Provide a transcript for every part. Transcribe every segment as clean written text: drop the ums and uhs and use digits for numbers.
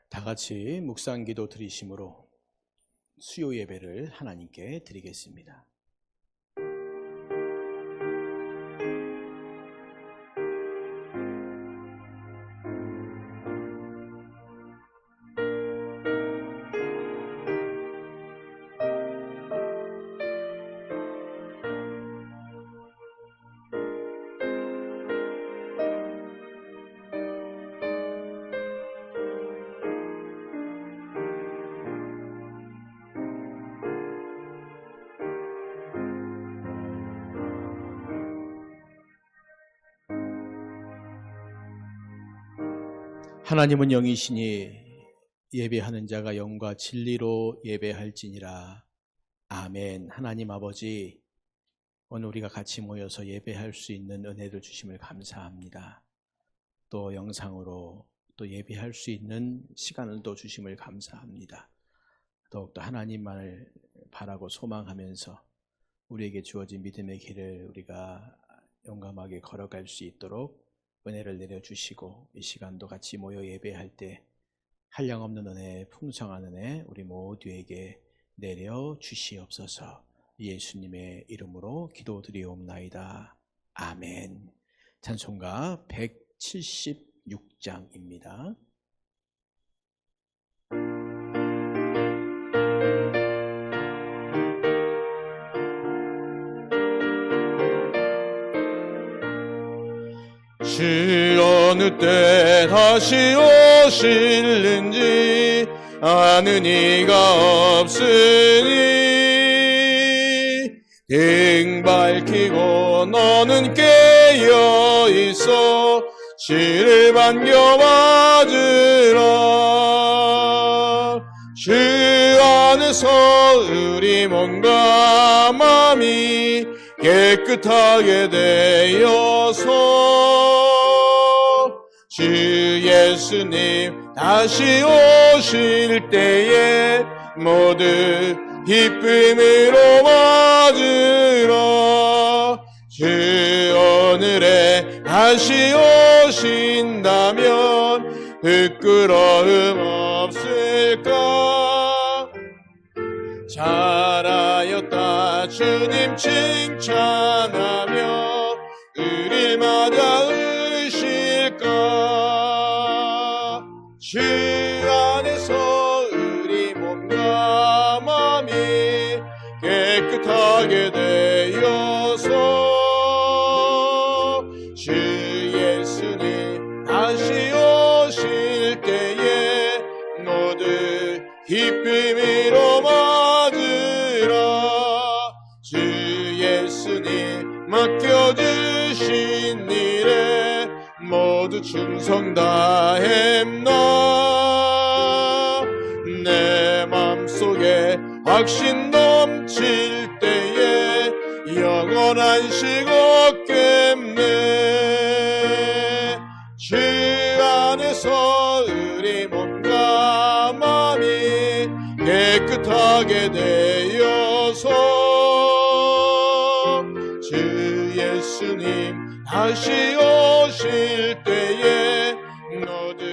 다 같이 묵상기도 드리심으로 수요 예배를 하나님께 드리겠습니다. 하나님은 영이시니 예배하는 자가 영과 진리로 예배할지니라. 아멘. 하나님 아버지, 오늘 우리가 같이 모여서 예배할 수 있는 은혜를 주심을 감사합니다. 또 영상으로 또 예배할 수 있는 시간을 또 주심을 감사합니다. 더욱더 하나님만을 바라고 소망하면서 우리에게 주어진 믿음의 길을 우리가 용감하게 걸어갈 수 있도록 은혜를 내려주시고, 이 시간도 같이 모여 예배할 때 한량없는 은혜, 풍성한 은혜 우리 모두에게 내려주시옵소서. 예수님의 이름으로 기도드리옵나이다. 아멘. 찬송가 176장입니다. 주 어느 때 다시 오실는지 아는 이가 없으니 등 밝히고 너는 깨어있어 시를 반겨맞으라. 주 안에서 우리 몸과 마음이 깨끗하게 되어서 주 예수님 다시 오실 때에 모두 기쁨으로 맞으라. 주 오늘에 다시 오신다면 부끄러움 없을까? 잘하였다 주님 칭찬하며 우릴 맞아으실까? 주 안에서 우리 몸과 마음이 깨끗하게 되어서 주 예수님 다시 오실 때에 모두 기쁨으로 맞으라. 주 예수님 맡겨주신 일에 모두 충성 다했나. 내 맘속에 확신 넘칠 때에 영원한 식 없겠네. 주 안에서 우리 몸과 마음이 깨끗하게 되어서 주 예수님 다시 오실 때에 모두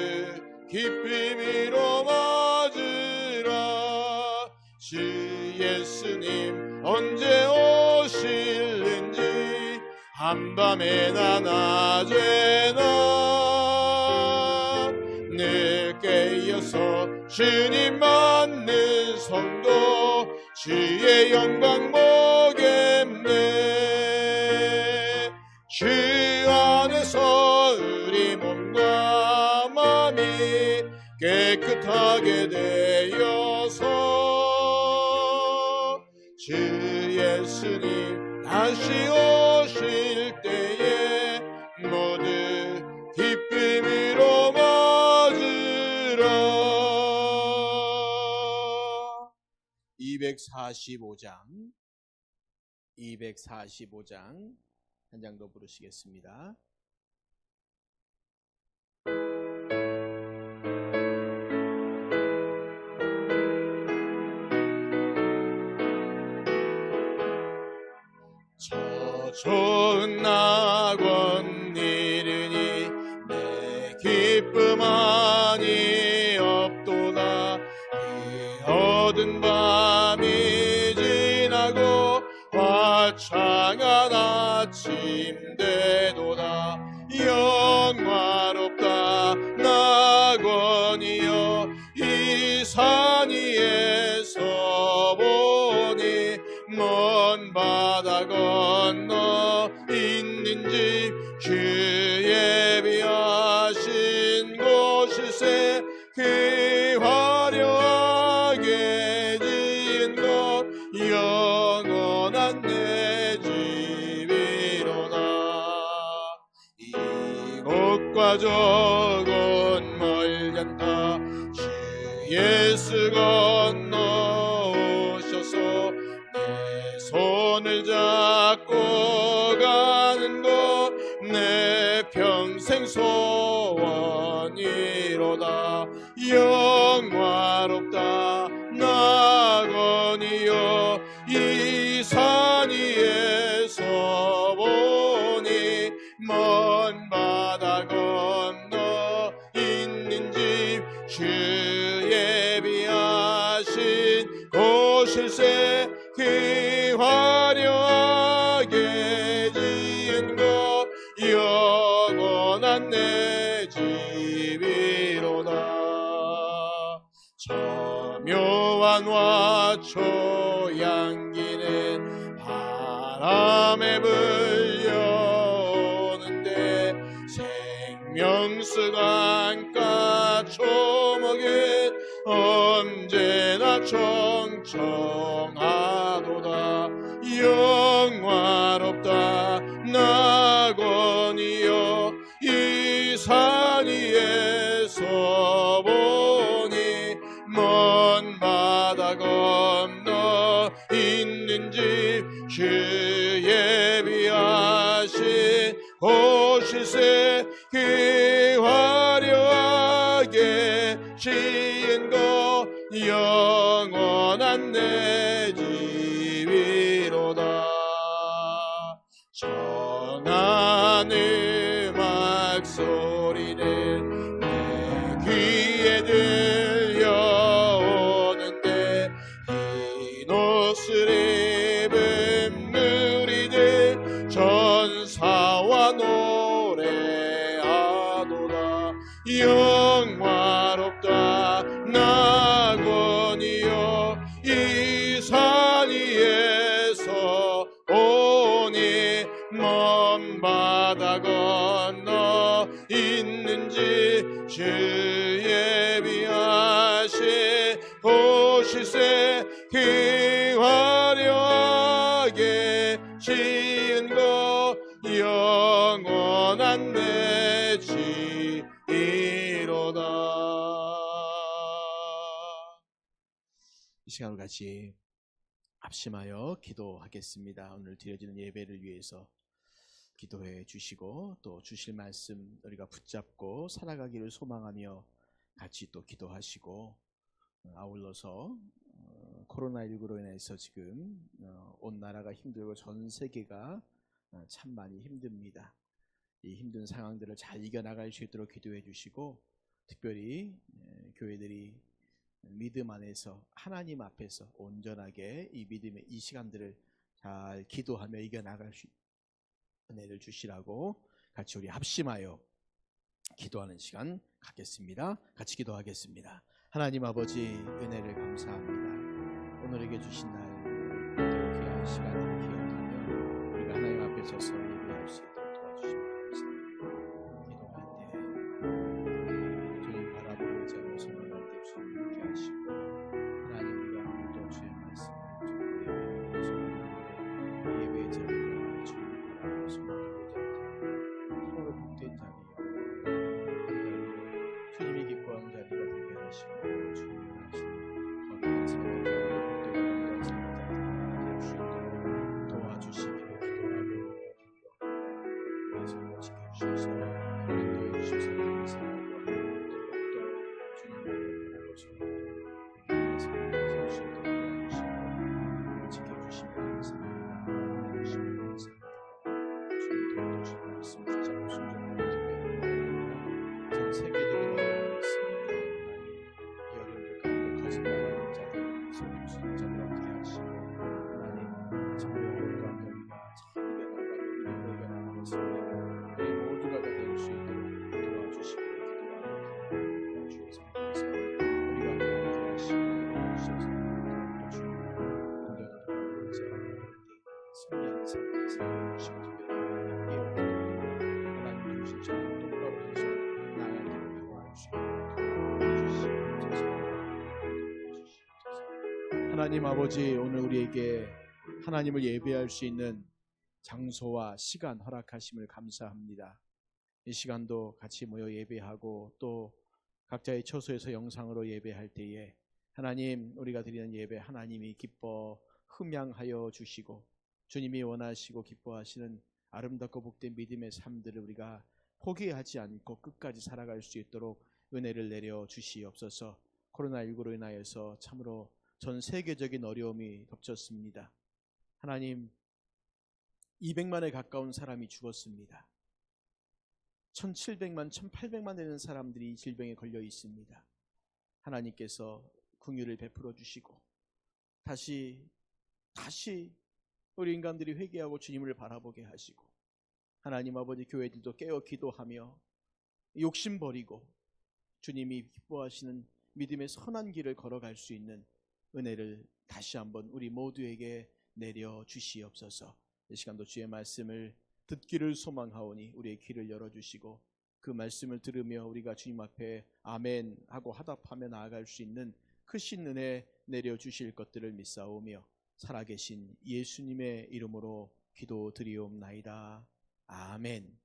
기쁨으로 맞으라. 주 예수님 언제 오실는지 한밤에나 낮에나 늘 깨어서 주님 맞는 성도 주의 영광 보겠네. 주 안에서 우리 몸과 마음이 깨끗하게 되어서 주 예수님 다시 오실 때에 모두 기쁨으로 맞으라. 245장 한 장 더 부르시겠습니다. 저 좋은 낙원 이르니 내 기쁨 아니 없도 힘되도다. 영화롭다 낙원이여 이 산 위에서 보니 먼 바다 건너 있는 집 주의 예비하신 곳일세. 그 화려하게 지은 것 영원한 내 집이로다. 이곳과 저곳 멀렸다. 주 예수 건너오셔서 내 손을 잡고 가는 것 내 평생 소원이로다. 영화롭다 낙원이여 이 산 위에서 보니 먼 바다 건너 있는 집 주 예비하신 곳일세. 그 화려하게 지은 것 영원한 내 집이로다. 저 묘한 화초 향기는 바람에 불려오는데 생명수가 안가 초목은 언제나 청청하도다. 영화롭다 낙원이여 이 산 위에서 보니 먼 바다 건너 있는 집 주 예비하신 곳일세. 그 화려하게 지은 것 영원한 내 집이로다. 전한 음악 소리는 내 귀에 들려오는데 흰 옷을 입은 무리들 전사와 노래하도다. 영화롭다 낙원이여 이 산 위에서 보니 먼 바다 건너 있는 집 주 예비하신 곳일세. 그 화려하게 지은 것 영원한 내 집이로다. 이 시간을 같이 합심하여 기도하겠습니다. 오늘 드려지는 예배를 위해서 기도해 주시고 또 주실 말씀 우리가 붙잡고 살아가기를 소망하며 같이 또 기도하시고 아울러서 코로나19로 인해서 지금 온 나라가 힘들고 전 세계가 참 많이 힘듭니다. 이 힘든 상황들을 잘 이겨나갈 수 있도록 기도해 주시고 특별히 교회들이 믿음 안에서 하나님 앞에서 온전하게 이 믿음의 이 시간들을 잘 기도하며 이겨나갈 수 있는 은혜를 주시라고 같이 우리 합심하여 기도하는 시간 갖겠습니다. 같이 기도하겠습니다. 하나님 아버지 은혜를 감사합니다. 오늘에게 주신 날 귀한 시간을 기억하며 우리가 하나님 앞에 서서 예배할 수 있도록 도와주시옵소서. 기도할 때 주님 바라보고 의지하며 소망할 때 주님 함께 하시고 하나님 우리가 오늘도 주의 말씀을 듣고 예배하고 소망하는데 예배의 자리가 주님 바라보고 소망하고 서로 복된 자리요 주님이 기뻐하는 자리가 되게 하시고 주님이 하시는 거룩한 사랑과 복되고 아름다운 삶을 될 수 있도록 도와주시기를 기도하고 기도합니다. 예수님 지켜주셔서 인도해 주셔서 감사하고 더욱더 주님을 바라보시고 삶을 살 수 있도록 도와주시고 지켜주시면 감사합니다. 해주시면 감사합니다. 주님 도와주신 말씀 붙잡고 순종하는 전 세계적인 어려움이 있습니다. 이 어려움들 가운데 거짓말하는 자들, 속임수는 자들 어떻게 하시고 하나님 정말 어려운 가운데 우리가 잘 이겨나가고 믿음으로 이겨나가고 하나님 아버지, 오늘 우리에게 하나님을 예배할 수 있는 장소와 시간 허락하심을 감사합니다. 이 시간도 같이 모여 예배하고 또 각자의 처소에서 영상으로 예배할 때에 하나님, 우리가 드리는 예배 하나님이 기뻐 흠양하여 주시고 주님이 원하시고 기뻐하시는 아름답고 복된 믿음의 삶들을 우리가 포기하지 않고 끝까지 살아갈 수 있도록 은혜를 내려 주시옵소서. 코로나19로 인하여서 참으로 전 세계적인 어려움이 덮쳤습니다. 하나님, 200만에 가까운 사람이 죽었습니다. 1700만, 1800만 되는 사람들이 이 질병에 걸려 있습니다. 하나님께서 긍휼을 베풀어 주시고 다시 우리 인간들이 회개하고 주님을 바라보게 하시고 하나님 아버지, 교회들도 깨어 기도하며 욕심 버리고 주님이 기뻐하시는 믿음의 선한 길을 걸어갈 수 있는 은혜를 다시 한번 우리 모두에게 내려 주시옵소서. 이 시간도 주의 말씀을 듣기를 소망하오니 우리의 귀를 열어주시고 그 말씀을 들으며 우리가 주님 앞에 아멘 하고 화답하며 나아갈 수 있는 크신 은혜 내려주실 것들을 믿사오며 살아계신 예수님의 이름으로 기도드리옵나이다. 아멘.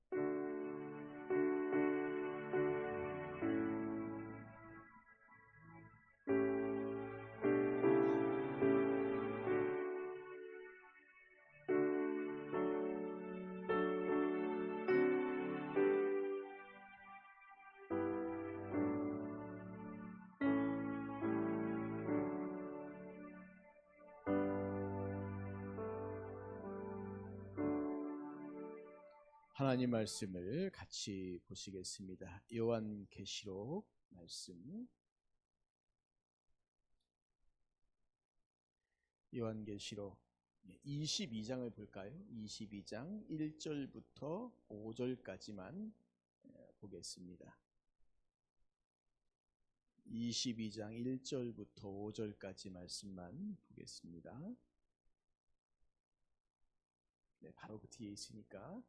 하나님 말씀을 같이 보시겠습니다. 요한계시록 말씀, 요한계시록 22장을 볼까요? 22장 1절부터 5절까지만 보겠습니다. 22장 1절부터 5절까지 말씀만 보겠습니다. 네, 바로 그 뒤에 있으니까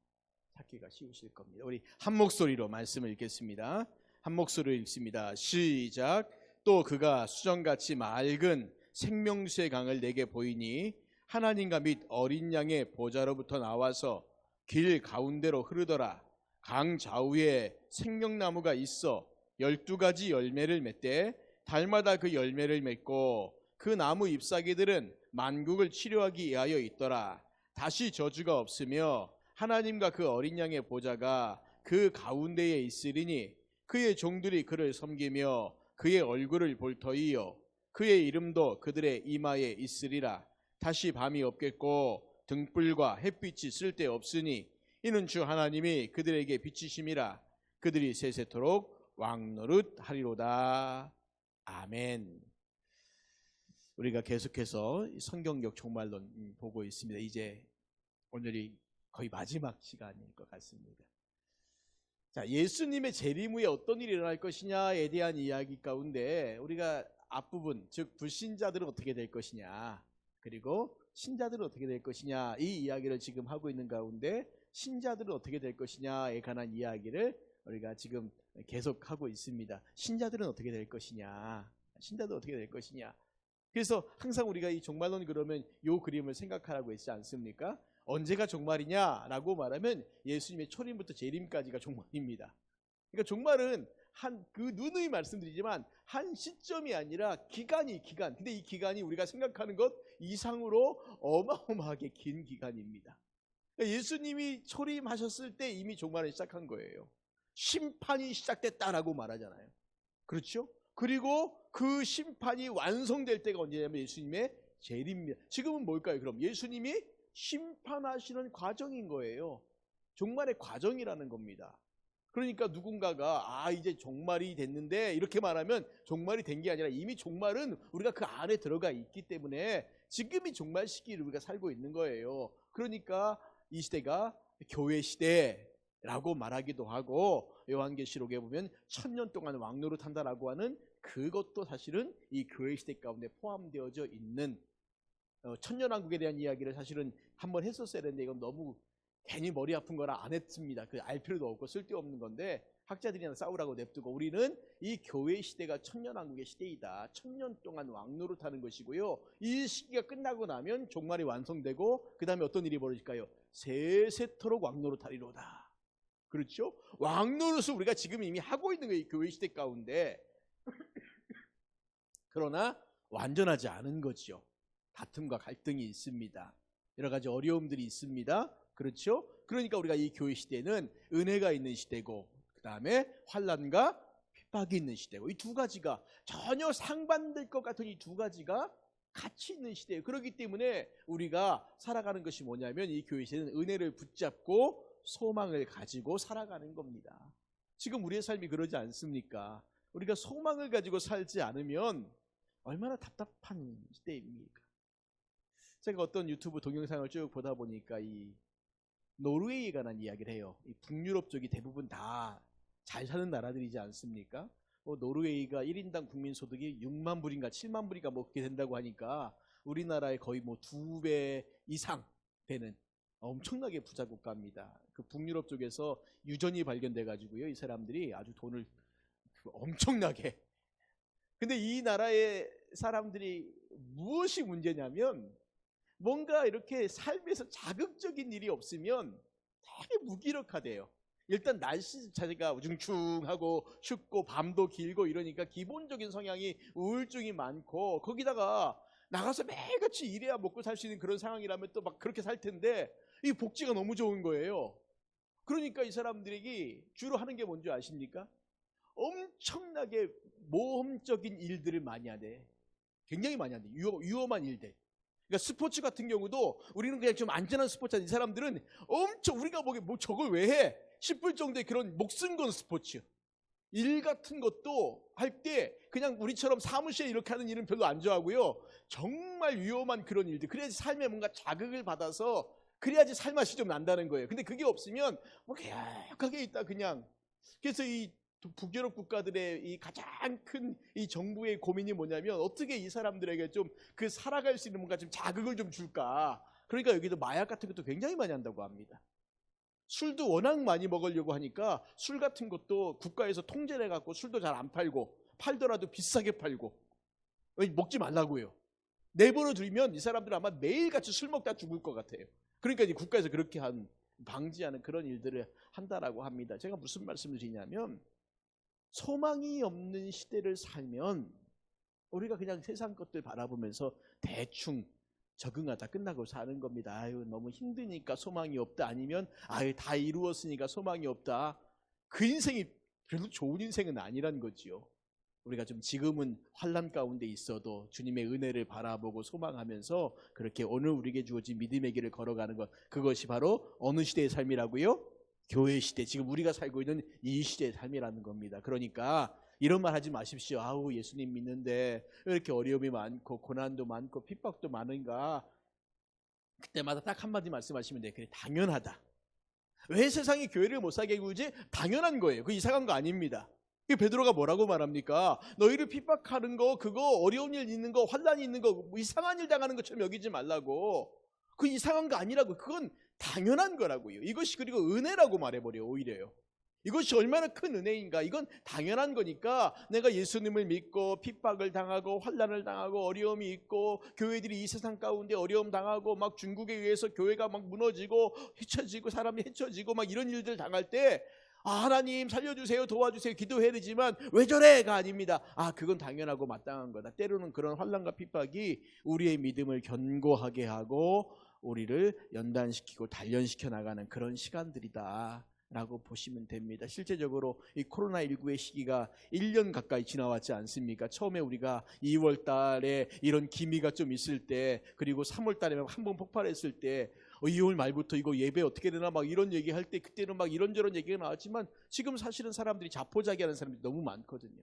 찾기가 쉬우실 겁니다. 우리 한 목소리로 말씀을 읽겠습니다. 한 목소리로 읽습니다. 시작. 또 그가 수정같이 맑은 생명수의 강을 내게 보이니 하나님과 및 어린 양의 보좌로부터 나와서 길 가운데로 흐르더라. 강 좌우에 생명나무가 있어 12가지 열매를 맺되 달마다 그 열매를 맺고 그 나무 잎사귀들은 만국을 치료하기 위하여 있더라. 다시 저주가 없으며 하나님과 그 어린 양의 보좌가 그 가운데에 있으리니 그의 종들이 그를 섬기며 그의 얼굴을 볼 터이요 그의 이름도 그들의 이마에 있으리라. 다시 밤이 없겠고 등불과 햇빛이 쓸데없으니 이는 주 하나님이 그들에게 비치심이라. 그들이 세세토록 왕노릇하리로다. 아멘. 우리가 계속해서 성경적 종말론 보고 있습니다. 이제 오늘이 거의 마지막 시간일 것 같습니다. 자, 예수님의 재림 후에 어떤 일이 일어날 것이냐에 대한 이야기 가운데 우리가 앞부분, 즉 불신자들은 어떻게 될 것이냐, 그리고 신자들은 어떻게 될 것이냐, 이 이야기를 지금 하고 있는 가운데 신자들은 어떻게 될 것이냐에 관한 이야기를 우리가 지금 계속하고 있습니다. 신자들은 어떻게 될 것이냐, 신자들은 어떻게 될 것이냐. 그래서 항상 우리가 이 종말론 그러면 이 그림을 생각하라고 했지 않습니까? 언제가 종말이냐라고 말하면 예수님의 초림부터 재림까지가 종말입니다. 그러니까 종말은 누누이 말씀드리지만 한 시점이 아니라 기간. 근데 이 기간이 우리가 생각하는 것 이상으로 어마어마하게 긴 기간입니다. 그러니까 예수님이 초림하셨을 때 이미 종말은 시작한 거예요. 심판이 시작됐다라고 말하잖아요. 그렇죠? 그리고 그 심판이 완성될 때가 언제냐면 예수님의 재림입니다. 지금은 뭘까요? 그럼 예수님이 심판하시는 과정인 거예요. 종말의 과정이라는 겁니다. 그러니까 누군가가 이제 종말이 됐는데 이렇게 말하면 종말이 된 게 아니라 이미 종말은 우리가 그 안에 들어가 있기 때문에 지금이 종말 시기를 우리가 살고 있는 거예요. 그러니까 이 시대가 교회 시대라고 말하기도 하고 요한계시록에 보면 1000년 동안 왕노릇한다라고 하는 그것도 사실은 이 교회 시대 가운데 포함되어져 있는 천년왕국에 대한 이야기를 사실은 한번 했었어야 되는데 이건 너무 괜히 머리 아픈 거라 안 했습니다. 그 알 필요도 없고 쓸데없는 건데 학자들이랑 싸우라고 냅두고 우리는 이 교회 시대가 천년왕국의 시대이다. 1000년 동안 왕노릇하는 것이고요. 이 시기가 끝나고 나면 종말이 완성되고 그 다음에 어떤 일이 벌어질까요? 세세토록 왕노릇하리로다. 그렇죠? 왕노릇을 우리가 지금 이미 하고 있는 거예요. 교회 시대 가운데. 그러나 완전하지 않은 거죠. 다툼과 갈등이 있습니다. 여러 가지 어려움들이 있습니다. 그렇죠? 그러니까 우리가 이 교회 시대는 은혜가 있는 시대고 그 다음에 환난과 핍박이 있는 시대고 이 두 가지가 전혀 상반될 것 같은 이 두 가지가 같이 있는 시대예요. 그렇기 때문에 우리가 살아가는 것이 뭐냐면 이 교회 시대는 은혜를 붙잡고 소망을 가지고 살아가는 겁니다. 지금 우리의 삶이 그러지 않습니까? 우리가 소망을 가지고 살지 않으면 얼마나 답답한 시대입니까? 제가 어떤 유튜브 동영상을 쭉 보다 보니까 이 노르웨이에 관한 이야기를 해요. 이 북유럽 쪽이 대부분 다 잘 사는 나라들이지 않습니까? 노르웨이가 1인당 국민소득이 6만 불인가 7만 불인가 먹게 된다고 하니까 우리나라의 거의 2배 이상 되는 엄청나게 부자 국가입니다. 그 북유럽 쪽에서 유전이 발견돼 가지고요. 이 사람들이 아주 돈을 엄청나게. 근데 이 나라의 사람들이 무엇이 문제냐면 뭔가 이렇게 삶에서 자극적인 일이 없으면 되게 무기력하대요. 일단 날씨 자체가 우중충하고 춥고 밤도 길고 이러니까 기본적인 성향이 우울증이 많고 거기다가 나가서 매일같이 일해야 먹고 살 수 있는 그런 상황이라면 또 막 그렇게 살 텐데 이 복지가 너무 좋은 거예요. 그러니까 이 사람들이 주로 하는 게 뭔지 아십니까? 엄청나게 모험적인 일들을 많이 하네. 굉장히 많이 하네. 위험한 일들. 그러니까 스포츠 같은 경우도 우리는 그냥 좀 안전한 스포츠인데 이 사람들은 엄청 우리가 보기에 뭐 저걸 왜 해? 싶을 정도의 그런 목숨 건 스포츠. 일 같은 것도 할 때 그냥 우리처럼 사무실에 이렇게 하는 일은 별로 안 좋아하고요. 정말 위험한 그런 일들. 그래야지 삶에 뭔가 자극을 받아서 그래야지 살맛이 좀 난다는 거예요. 근데 그게 없으면 뭐 계약하게 있다 그냥. 그래서 이 북유럽 국가들의 이 가장 큰 이 정부의 고민이 뭐냐면 어떻게 이 사람들에게 좀 그 살아갈 수 있는 뭔가 좀 자극을 좀 줄까. 그러니까 여기도 마약 같은 것도 굉장히 많이 한다고 합니다. 술도 워낙 많이 먹으려고 하니까 술 같은 것도 국가에서 통제를 해갖고 술도 잘 안 팔고 팔더라도 비싸게 팔고 먹지 말라고요. 내버려 두면 이 사람들은 아마 매일같이 술 먹다 죽을 것 같아요. 그러니까 이제 국가에서 그렇게 방지하는 그런 일들을 한다라고 합니다. 제가 무슨 말씀을 드리냐면 소망이 없는 시대를 살면 우리가 그냥 세상 것들 바라보면서 대충 적응하다 끝나고 사는 겁니다. 아유 너무 힘드니까 소망이 없다. 아니면 아유 다 이루었으니까 소망이 없다. 그 인생이 별로 좋은 인생은 아니란 거지요. 우리가 좀 지금은 환난 가운데 있어도 주님의 은혜를 바라보고 소망하면서 그렇게 오늘 우리에게 주어진 믿음의 길을 걸어가는 것, 그것이 바로 어느 시대의 삶이라고요? 교회 시대, 지금 우리가 살고 있는 이 시대의 삶이라는 겁니다. 그러니까 이런 말 하지 마십시오. 아우 예수님 믿는데 왜 이렇게 어려움이 많고 고난도 많고 핍박도 많은가. 그때마다 딱 한마디 말씀하시면 돼요. 그래 당연하다. 왜 세상이 교회를 못 살게 구지? 당연한 거예요. 그 이상한 거 아닙니다. 베드로가 뭐라고 말합니까? 너희를 핍박하는 거, 그거 어려운 일 있는 거, 환난이 있는 거, 뭐 이상한 일 당하는 것처럼 여기지 말라고. 그 이상한 거 아니라고. 그건 당연한 거라고요. 이것이 그리고 은혜라고 말해버려요. 오히려요. 이것이 얼마나 큰 은혜인가. 이건 당연한 거니까 내가 예수님을 믿고 핍박을 당하고 환난을 당하고 어려움이 있고 교회들이 이 세상 가운데 어려움 당하고 막 중국에 의해서 교회가 막 무너지고 헤쳐지고 사람이 헤쳐지고 막 이런 일들 당할 때 하나님 살려주세요 도와주세요 기도해야 되지만 왜 저래가 아닙니다. 그건 당연하고 마땅한 거다. 때로는 그런 환난과 핍박이 우리의 믿음을 견고하게 하고 우리를 연단시키고 단련시켜 나가는 그런 시간들이다 라고 보시면 됩니다. 실제적으로 이 코로나19의 시기가 1년 가까이 지나왔지 않습니까? 처음에 우리가 2월 달에 이런 기미가 좀 있을 때, 그리고 3월 달에 한번 폭발했을 때 2월 말부터 이거 예배 어떻게 되나 막 이런 얘기할 때 그때는 막 이런저런 얘기가 나왔지만 지금 사실은 사람들이 자포자기하는 사람들이 너무 많거든요.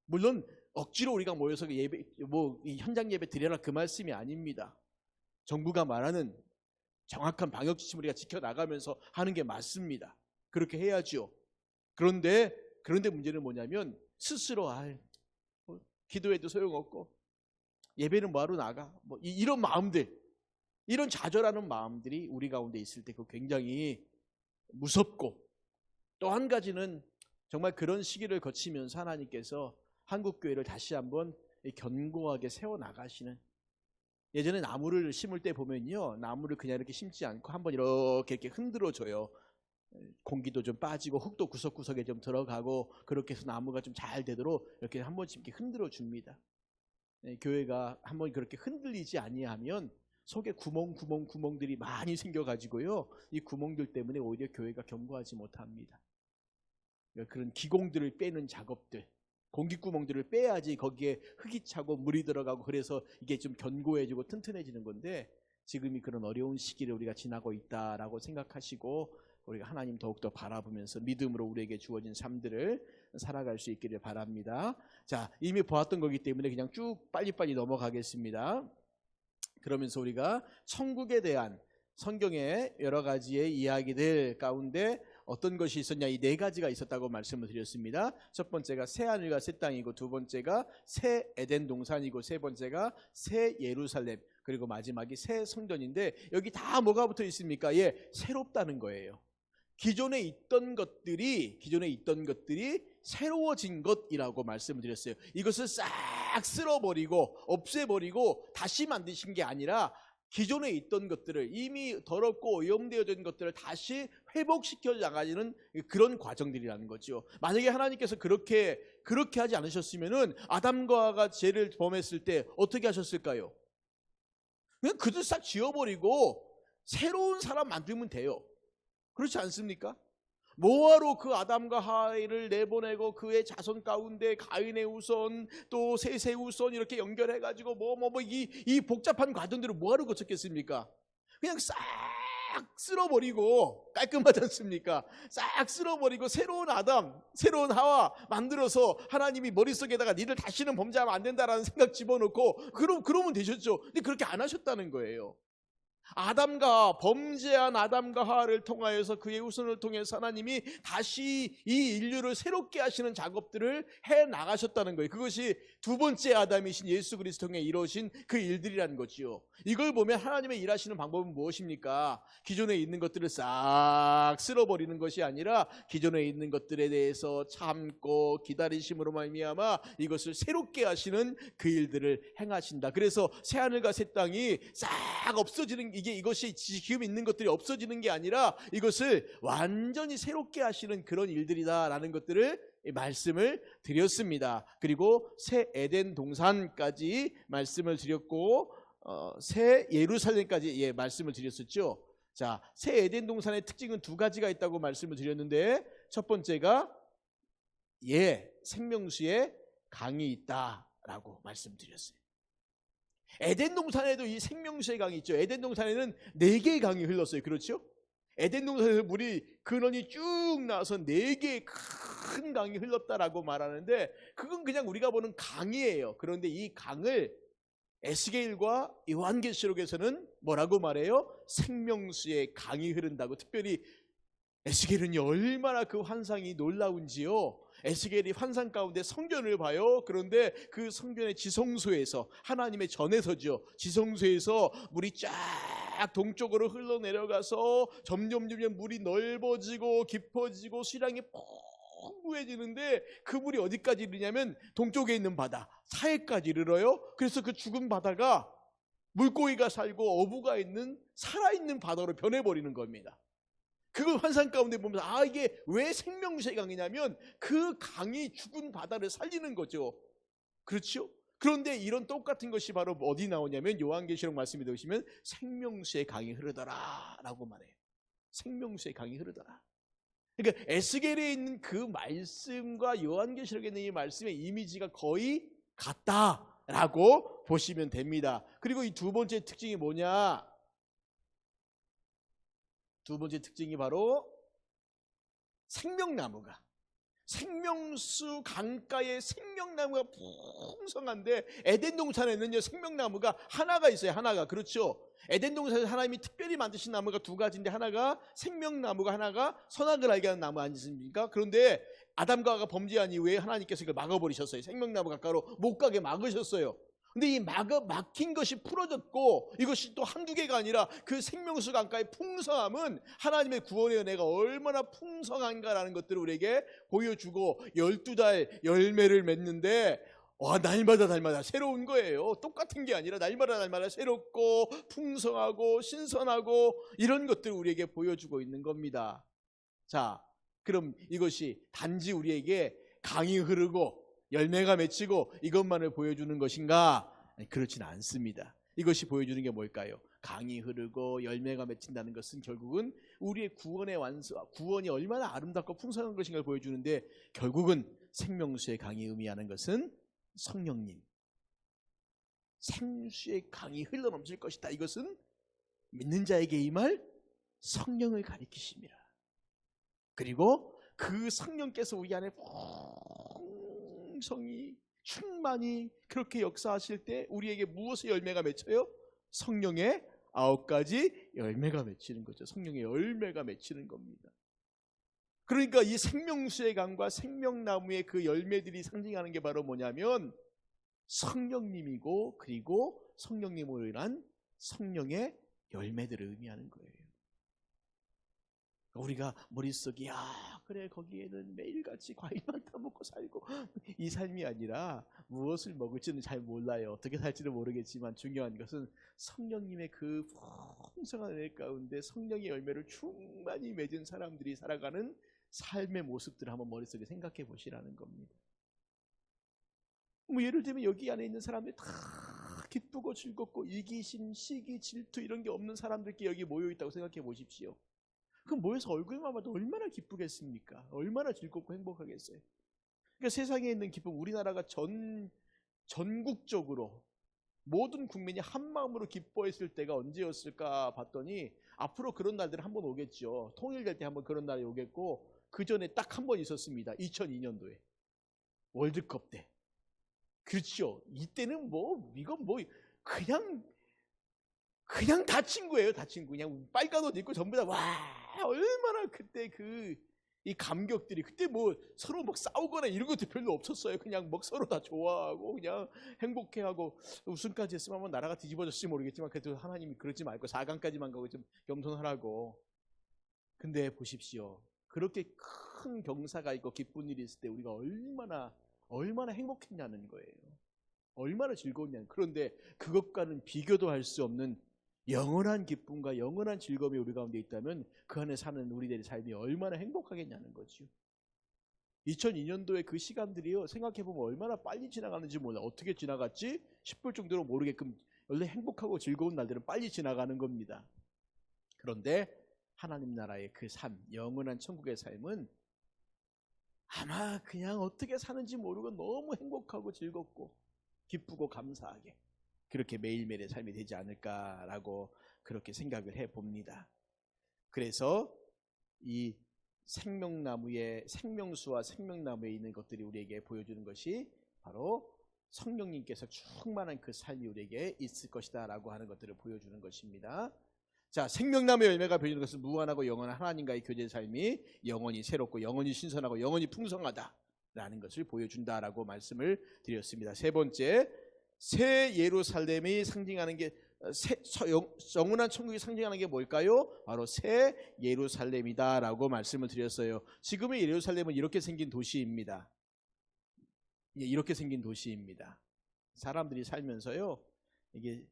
물론 억지로 우리가 모여서 예배 이 현장 예배 드려라 그 말씀이 아닙니다. 정부가 말하는 정확한 방역 지침을 우리가 지켜나가면서 하는 게 맞습니다. 그렇게 해야죠. 그런데 문제는 뭐냐면 스스로 기도해도 소용없고 예배는 뭐하러 나가? 이런 마음들. 이런 좌절하는 마음들이 우리 가운데 있을 때 그 굉장히 무섭고, 또 한 가지는 정말 그런 시기를 거치면서 하나님께서 한국교회를 다시 한번 견고하게 세워나가시는, 예전에 나무를 심을 때 보면요, 나무를 그냥 이렇게 심지 않고 한번 이렇게 흔들어줘요. 공기도 좀 빠지고 흙도 구석구석에 좀 들어가고, 그렇게 해서 나무가 좀 잘 되도록 이렇게 한 번씩 이렇게 흔들어 줍니다. 교회가 한번 그렇게 흔들리지 아니하면 속에 구멍들이 많이 생겨가지고요, 이 구멍들 때문에 오히려 교회가 견고하지 못합니다. 그런 기공들을 빼는 작업들, 공기구멍들을 빼야지 거기에 흙이 차고 물이 들어가고, 그래서 이게 좀 견고해지고 튼튼해지는 건데, 지금이 그런 어려운 시기를 우리가 지나고 있다라고 생각하시고, 우리가 하나님 더욱더 바라보면서 믿음으로 우리에게 주어진 삶들을 살아갈 수 있기를 바랍니다. 자, 이미 보았던 거기 때문에 그냥 쭉 빨리빨리 넘어가겠습니다. 그러면서 우리가 천국에 대한 성경의 여러 가지의 이야기들 가운데 어떤 것이 있었냐, 이 네 가지가 있었다고 말씀을 드렸습니다. 첫 번째가 새 하늘과 새 땅이고, 두 번째가 새 에덴 동산이고, 세 번째가 새 예루살렘, 그리고 마지막이 새 성전인데, 여기 다 뭐가 붙어 있습니까? 예, 새롭다는 거예요. 기존에 있던 것들이 새로워진 것이라고 말씀을 드렸어요. 이것을 싹 쓸어버리고 없애버리고 다시 만드신 게 아니라, 기존에 있던 것들을, 이미 더럽고 오염되어진 것들을 다시 회복시켜 나가는 그런 과정들이라는 거죠. 만약에 하나님께서 그렇게 하지 않으셨으면은 아담과 하와가 죄를 범했을 때 어떻게 하셨을까요? 그냥 그들 싹 지워버리고 새로운 사람 만들면 돼요. 그렇지 않습니까? 뭐하러 그 아담과 하와를 내보내고 그의 자손 가운데 가인의 후손 또 셋의 후손 이렇게 연결해가지고 이 복잡한 과정들을 뭐하러 거쳤겠습니까? 그냥 싹 쓸어버리고, 깔끔하지 않습니까? 싹 쓸어버리고 새로운 아담, 새로운 하와 만들어서 하나님이 머릿속에다가 니들 다시는 범죄하면 안 된다라는 생각 집어넣고 그러면 되셨죠. 근데 그렇게 안 하셨다는 거예요. 범죄한 아담과 하와를 통하여서 그의 후손을 통해서 하나님이 다시 이 인류를 새롭게 하시는 작업들을 해 나가셨다는 거예요. 그것이 두 번째 아담이신 예수 그리스도 통해 이루어진 그 일들이라는 거지요. 이걸 보면 하나님의 일하시는 방법은 무엇입니까? 기존에 있는 것들을 싹 쓸어버리는 것이 아니라, 기존에 있는 것들에 대해서 참고 기다리심으로 말미암아 이것을 새롭게 하시는 그 일들을 행하신다. 그래서 새하늘과 새 땅이 싹 없어지는, 이것이 지금 있는 것들이 없어지는 게 아니라 이것을 완전히 새롭게 하시는 그런 일들이다라는 것들을 말씀을 드렸습니다. 그리고 새 에덴 동산까지 말씀을 드렸고, 새 예루살렘까지 말씀을 드렸었죠. 자, 새 에덴 동산의 특징은 두 가지가 있다고 말씀을 드렸는데, 첫 번째가 생명수의 강이 있다라고 말씀드렸어요. 에덴 동산에도 이 생명수의 강이 있죠. 에덴 동산에는 4개의 강이 흘렀어요. 그렇죠? 에덴 동산에서 물이 근원이 쭉 나와서 4개의 큰 강이 흘렀다라고 말하는데, 그건 그냥 우리가 보는 강이에요. 그런데 이 강을 에스겔과 요한계시록에서는 뭐라고 말해요? 생명수의 강이 흐른다고. 특별히 에스겔은 얼마나 그 환상이 놀라운지요. 에스겔이 환상 가운데 성전을 봐요. 그런데 그 성전의 지성소에서, 하나님의 전에서죠, 지성소에서 물이 쫙 동쪽으로 흘러내려가서 점점 물이 넓어지고 깊어지고 수량이 풍부해지는데, 그 물이 어디까지 이르냐면 동쪽에 있는 바다 사해까지 이르러요. 그래서 그 죽은 바다가 물고기가 살고 어부가 있는 살아있는 바다로 변해버리는 겁니다. 그걸 환상 가운데 보면서 이게 왜 생명수의 강이냐면 그 강이 죽은 바다를 살리는 거죠. 그렇죠? 그런데 이런 똑같은 것이 바로 어디 나오냐면 요한계시록 말씀에 보시면 생명수의 강이 흐르더라 라고 말해요. 생명수의 강이 흐르더라. 그러니까 에스겔에 있는 그 말씀과 요한계시록에 있는 이 말씀의 이미지가 거의 같다라고 보시면 됩니다. 그리고 이 두 번째 특징이 뭐냐? 두 번째 특징이 바로 생명나무가, 생명수 강가에 생명나무가 풍성한데, 에덴 동산에는요 생명나무가 하나가 있어요. 하나가. 그렇죠? 에덴 동산에서 하나님이 특별히 만드신 나무가 두 가지인데, 하나가 생명나무가, 하나가 선악을 알게 하는 나무 아니십니까? 그런데 아담과 하와가 범죄한 이후에 하나님께서 이걸 막아버리셨어요. 생명나무 가까이로 못 가게 막으셨어요. 근데 이 막힌 것이 풀어졌고 이것이 또 한두 개가 아니라 그 생명수 강가의 풍성함은 하나님의 구원의 은혜가 얼마나 풍성한가라는 것들을 우리에게 보여주고 12달 열매를 맺는데 날마다 새로운 거예요. 똑같은 게 아니라 날마다 새롭고 풍성하고 신선하고 이런 것들을 우리에게 보여주고 있는 겁니다. 자, 그럼 이것이 단지 우리에게 강이 흐르고 열매가 맺히고 이것만을 보여주는 것인가? 아니, 그렇지는 않습니다. 이것이 보여주는 게 뭘까요? 강이 흐르고 열매가 맺힌다는 것은 결국은 우리의 구원의 구원이 얼마나 아름답고 풍성한 것인가를 보여주는데, 결국은 생명수의 강이 의미하는 것은 성령님, 생수의 강이 흘러넘칠 것이다. 이것은 믿는 자에게 임할 성령을 가리키십니다. 그리고 그 성령께서 우리 안에 풍성히 충만히 그렇게 역사하실 때 우리에게 무엇의 열매가 맺혀요? 성령의 9가지 열매가 맺히는 거죠. 성령의 열매가 맺히는 겁니다. 그러니까 이 생명수의 강과 생명나무의 그 열매들이 상징하는 게 바로 뭐냐면 성령님이고, 그리고 성령님으로 인한 성령의 열매들을 의미하는 거예요. 우리가 머릿속에 그래 거기에는 매일같이 과일만 따먹고 살고 이 삶이 아니라 무엇을 먹을지는 잘 몰라요. 어떻게 살지는 모르겠지만 중요한 것은 성령님의 그 풍성한 은혜 가운데 성령의 열매를 충만히 맺은 사람들이 살아가는 삶의 모습들을 한번 머릿속에 생각해 보시라는 겁니다. 뭐 예를 들면 여기 안에 있는 사람들이 다 기쁘고 즐겁고 이기심, 시기, 질투 이런 게 없는 사람들끼리 여기 모여 있다고 생각해 보십시오. 그럼 모여서 얼굴만 봐도 얼마나 기쁘겠습니까? 얼마나 즐겁고 행복하겠어요? 그러니까 세상에 있는 기쁨, 우리나라가 전국적으로 모든 국민이 한 마음으로 기뻐했을 때가 언제였을까 봤더니 앞으로 그런 날들은 한번 오겠죠. 통일될 때 한번 그런 날이 오겠고, 그 전에 딱 한 번 있었습니다. 2002년도에 월드컵 때. 그렇죠. 이때는 이건 그냥 다 친구예요. 다 친구. 그냥 빨간 옷 입고 전부 다 얼마나 그때 이 감격들이, 그때 서로 싸우거나 이런 것도 별로 없었어요. 그냥 서로 다 좋아하고 그냥 행복해하고, 우승까지 했으면 아마 나라가 뒤집어졌을지 모르겠지만 그래도 하나님이 그러지 말고 4강까지만 가고 좀 겸손하라고. 근데 보십시오. 그렇게 큰 경사가 있고 기쁜 일이 있을 때 우리가 얼마나 행복했냐는 거예요. 얼마나 즐거웠냐는. 그런데 그것과는 비교도 할 수 없는 영원한 기쁨과 영원한 즐거움이 우리 가운데 있다면 그 안에 사는 우리들의 삶이 얼마나 행복하겠냐는 거죠. 2002년도에 그 시간들이요, 생각해보면 얼마나 빨리 지나가는지 몰라. 어떻게 지나갔지 싶을 정도로 모르게끔 원래 행복하고 즐거운 날들은 빨리 지나가는 겁니다. 그런데 하나님 나라의 그 삶, 영원한 천국의 삶은 아마 그냥 어떻게 사는지 모르고 너무 행복하고 즐겁고 기쁘고 감사하게 그렇게 매일매일의 삶이 되지 않을까라고 그렇게 생각을 해봅니다. 그래서 이 생명나무의 생명수와 생명나무에 있는 것들이 우리에게 보여주는 것이 바로 성령님께서 충만한 그 삶이 우리에게 있을 것이다 라고 하는 것들을 보여주는 것입니다. 자, 생명나무의 열매가 보여주는 것은 무한하고 영원한 하나님과의 교제의 삶이 영원히 새롭고 영원히 신선하고 영원히 풍성하다라는 것을 보여준다라고 말씀을 드렸습니다. 세 번째, 새 예루살렘이 상징하는 게, 영원한 천국이 상징하는 게 뭘까요? 바로 새 예루살렘이다라고 말씀을 드렸어요. 지금의 예루살렘은 이렇게 생긴 도시입니다. 이렇게 생긴 도시입니다. 사람들이 살면서요, 이게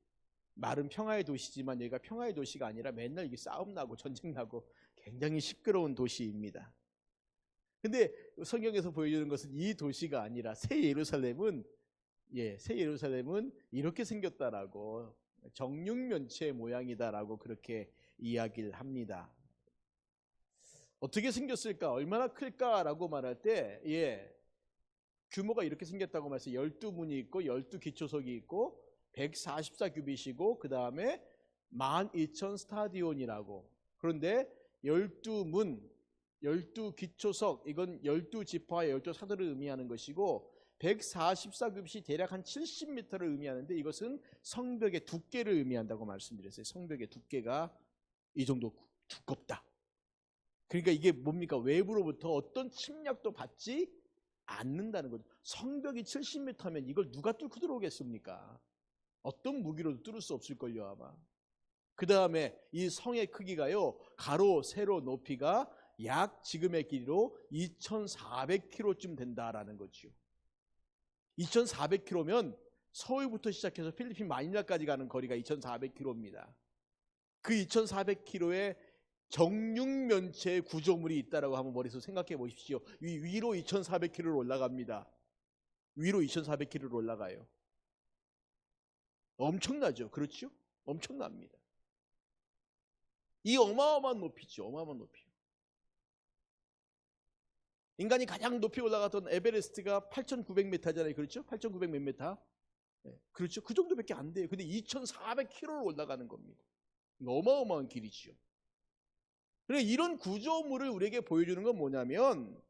말은 평화의 도시지만 여기가 평화의 도시가 아니라 맨날 이게 싸움 나고 전쟁 나고 굉장히 시끄러운 도시입니다. 근데 성경에서 보여주는 것은 이 도시가 아니라 새 예루살렘은 이렇게 생겼다라고, 정육면체 모양이다라고 그렇게 이야기를 합니다. 어떻게 생겼을까? 얼마나 클까라고 말할 때 규모가 이렇게 생겼다고 말해서 12문이 있고 12기초석이 있고 144규빗이고 그 다음에 12,000 스타디온이라고. 그런데 12문, 12기초석, 이건 12지파와 12사도를 의미하는 것이고 144규빗이 대략 한 70m를 의미하는데 이것은 성벽의 두께를 의미한다고 말씀드렸어요. 성벽의 두께가 이 정도 두껍다. 그러니까 이게 뭡니까? 외부로부터 어떤 침략도 받지 않는다는 거죠. 성벽이 70m면 이걸 누가 뚫고 들어오겠습니까? 어떤 무기로도 뚫을 수 없을걸요 아마. 그 다음에 이 성의 크기가요, 가로 세로 높이가 약 지금의 길이로 2,400km쯤 된다라는 거죠. 2,400km면 서울부터 시작해서 필리핀 마닐라까지 가는 거리가 2,400km입니다. 그 2,400km에 정육면체의 구조물이 있다라고 한번 머릿속에 생각해 보십시오. 위로 2,400km를 올라갑니다. 위로 2,400km를 올라가요. 엄청나죠? 그렇죠? 엄청납니다. 이 어마어마한 높이죠. 어마어마한 높이. 인간이 가장 높이 올라갔던 에베레스트가 8,900m잖아요. 그렇죠? 8,900 몇 미터. 네, 그렇죠? 그 정도밖에 안 돼요. 근데 2,400km를 올라가는 겁니다. 어마어마한 길이죠. 그래, 이런 구조물을 우리에게 보여주는 건 뭐냐면,